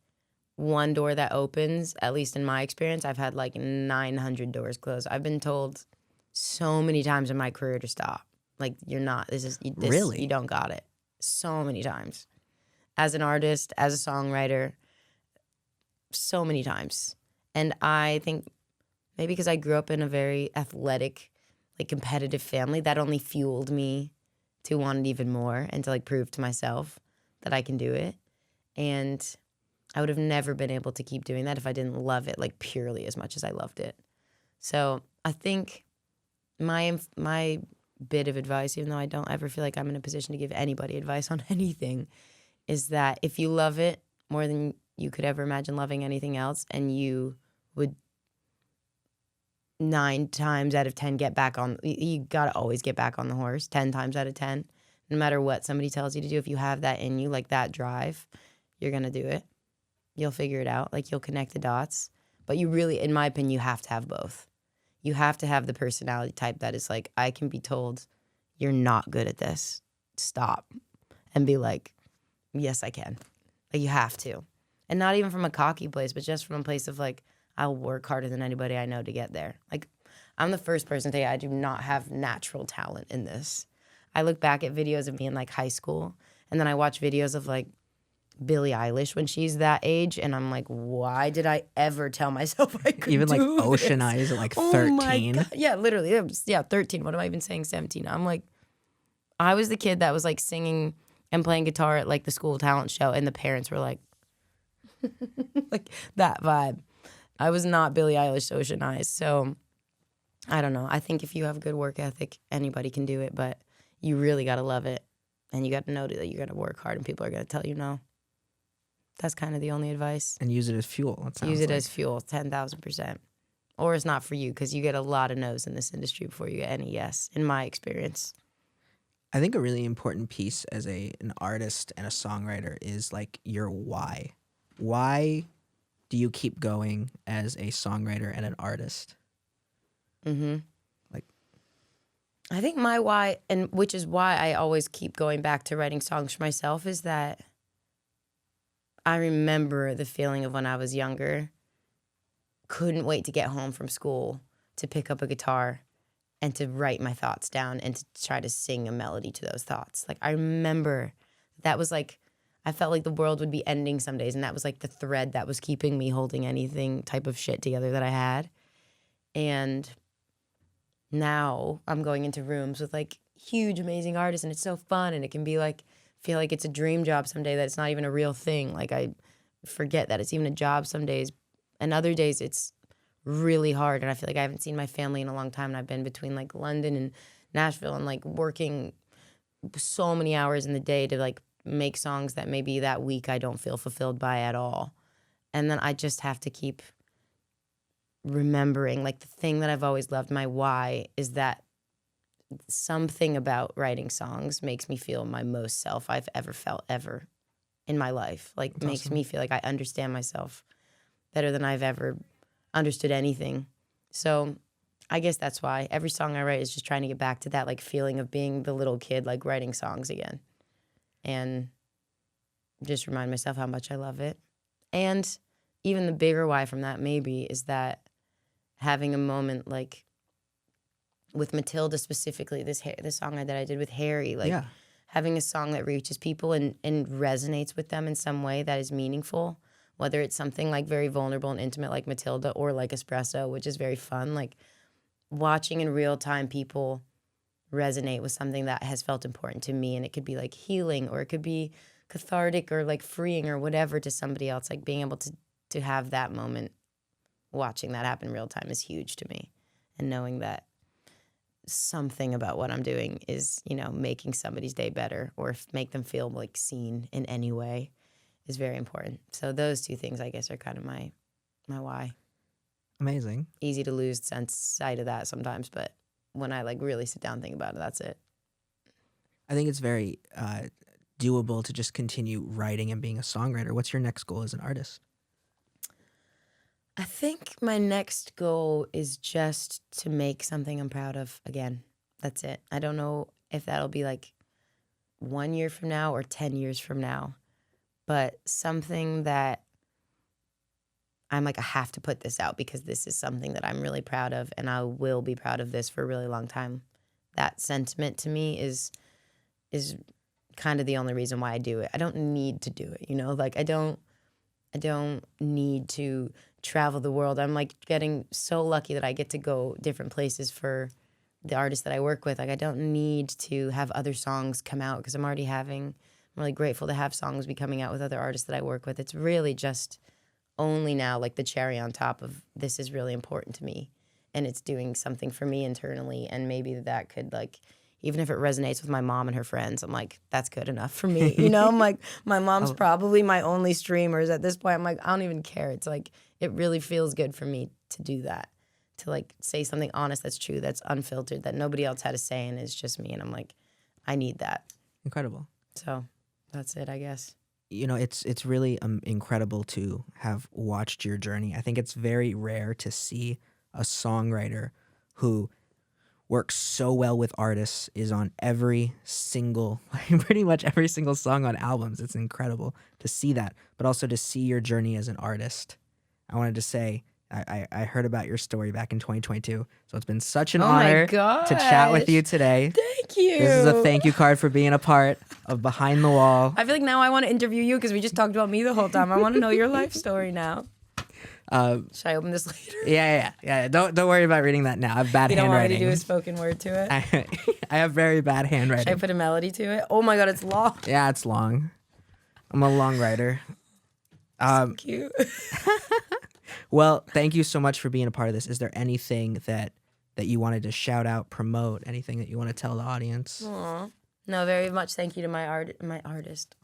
one door that opens, at least in my experience, I've had like 900 doors close. I've been told so many times in my career to stop. Like, you're not, Really? You don't got it. So many times. As an artist, as a songwriter, so many times. And I think maybe because I grew up in a very athletic, like competitive family, that only fueled me to want it even more and to like prove to myself that I can do it. And I would have never been able to keep doing that if I didn't love it like purely as much as I loved it. So I think my bit of advice, even though I don't ever feel like I'm in a position to give anybody advice on anything, is that if you love it more than you could ever imagine loving anything else, and you would 9 times out of 10 get back on, you gotta always get back on the horse 10 times out of 10. No matter what somebody tells you to do, if you have that in you, like that drive, you're gonna do it. You'll figure it out. Like, you'll connect the dots. But you really, in my opinion, you have to have both. You have to have the personality type that is like, I can be told, you're not good at this. Stop. And be like, yes, I can. Like, you have to. And not even from a cocky place, but just from a place of like, I'll work harder than anybody I know to get there. Like, I'm the first person to tell you I do not have natural talent in this. I look back at videos of me in like high school, and then I watch videos of like Billie Eilish when she's that age, and I'm like, why did I ever tell myself I could Even like do Ocean this? Eyes at like Oh my 13. God. Yeah, literally. It was, 13. What am I even saying? 17. I'm like, I was the kid that was like singing and playing guitar at like the school talent show, and the parents were like, like that vibe. I was not Billie Eilish Ocean Eyes. So I don't know. I think if you have good work ethic, anybody can do it, but you really got to love it. And you got to know that you're going to work hard and people are going to tell you no. That's kind of the only advice. And use it as fuel. It sounds Use it like. as fuel, 10,000%. Or it's not for you because you get a lot of no's in this industry before you get any yes, in my experience. I think a really important piece as an artist and a songwriter is like your why. Why do you keep going as a songwriter and an artist? Mm-hmm. Like, I think my why, and which is why I always keep going back to writing songs for myself, is that I remember the feeling of when I was younger, couldn't wait to get home from school to pick up a guitar and to write my thoughts down and to try to sing a melody to those thoughts. Like, I remember that was like, I felt like the world would be ending some days, and that was like the thread that was keeping me holding anything type of shit together that I had. And now I'm going into rooms with like huge, amazing artists, and it's so fun, and it can be like, feel like it's a dream job someday that it's not even a real thing. Like, I forget that it's even a job some days, and other days it's really hard, and I feel like I haven't seen my family in a long time, and I've been between like London and Nashville and like working so many hours in the day to like make songs that maybe that week I don't feel fulfilled by at all. And then I just have to keep remembering, like, the thing that I've always loved, my why, is that something about writing songs makes me feel my most self I've ever felt ever in my life. Like, That's makes awesome. me feel like I understand myself better than I've ever understood anything. So I guess that's why every song I write is just trying to get back to that like feeling of being the little kid, like writing songs again, and just remind myself how much I love it. And even the bigger why from that maybe is that having a moment like with Matilda specifically, this song that I did with Harry, like yeah. having a song that reaches people and resonates with them in some way that is meaningful, whether it's something like very vulnerable and intimate like Matilda, or like Espresso, which is very fun, like watching in real time people resonate with something that has felt important to me. And it could be like healing, or it could be cathartic, or like freeing, or whatever to somebody else. Like, being able to have that moment, watching that happen in real time, is huge to me. And knowing that something about what I'm doing is, you know, making somebody's day better, or make them feel like seen in any way, is very important. So those two things, I guess, are kind of my why. Amazing. Easy to lose sight of that sometimes, but when I like really sit down and think about it, that's it. I think it's very doable to just continue writing and being a songwriter. What's your next goal as an artist? I think my next goal is just to make something I'm proud of again. That's it. I don't know if that'll be like 1 year from now or 10 years from now, but something that I'm like, I have to put this out because this is something that I'm really proud of, and I will be proud of this for a really long time. That sentiment to me is kind of the only reason why I do it. I don't need to do it, you know? Like, I don't need to travel the world. I'm like getting so lucky that I get to go different places for the artists that I work with. Like, I don't need to have other songs come out because I'm really grateful to have songs be coming out with other artists that I work with. It's really just only now like the cherry on top of this is really important to me, and it's doing something for me internally, and maybe that could, like, even if it resonates with my mom and her friends, I'm like, that's good enough for me. You know, I'm like, my mom's probably my only streamers at this point. I'm like, I don't even care. It's like, it really feels good for me to do that, to like say something honest, that's true, that's unfiltered, that nobody else had to say, and it's just me. And I'm like, I need that. Incredible. So that's it, I guess. You know, it's really incredible to have watched your journey. I think it's very rare to see a songwriter who works so well with artists, is on every single, pretty much every single song on albums. It's incredible to see that, but also to see your journey as an artist. I wanted to say I heard about your story back in 2022. So it's been such an Oh my honor to chat with gosh. you today. Thank you. This is a thank you card for being a part of Behind the Wall. I feel like now I want to interview you because we just talked about me the whole time. I want to know your life story now. Should I open this later? Yeah. Don't worry about reading that now. I have bad You don't want me handwriting. to do a spoken word to it? I have very bad Should I handwriting. put a melody to it? Oh my God, it's long. Yeah, it's long. I'm a long writer. Cute. Well, thank you so much for being a part of this. Is there anything that you wanted to shout out, promote, anything that you want to tell the audience? Aw. No, very much thank you to my artist.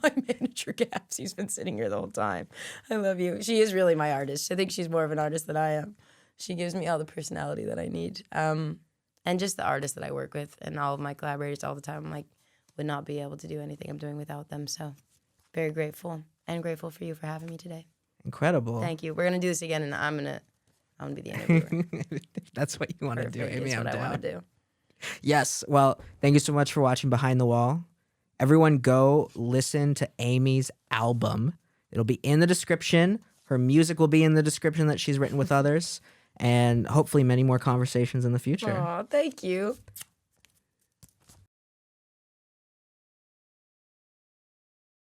My manager, Gabs, he's been sitting here the whole time. I love you. She is really my artist. I think she's more of an artist than I am. She gives me all the personality that I need. And just the artists that I work with and all of my collaborators all the time. Like, would not be able to do anything I'm doing without them. So very grateful and grateful for you for having me today. Incredible. Thank you. We're going to do this again and I'm going to be the interviewer. That's what you want to do, Amy. That's I'm what I down. want to do. Yes. Well, thank you so much for watching Behind the Wall. Everyone go listen to Amy's album. It'll be in the description. Her music will be in the description that she's written with others. And hopefully many more conversations in the future. Aw, thank you.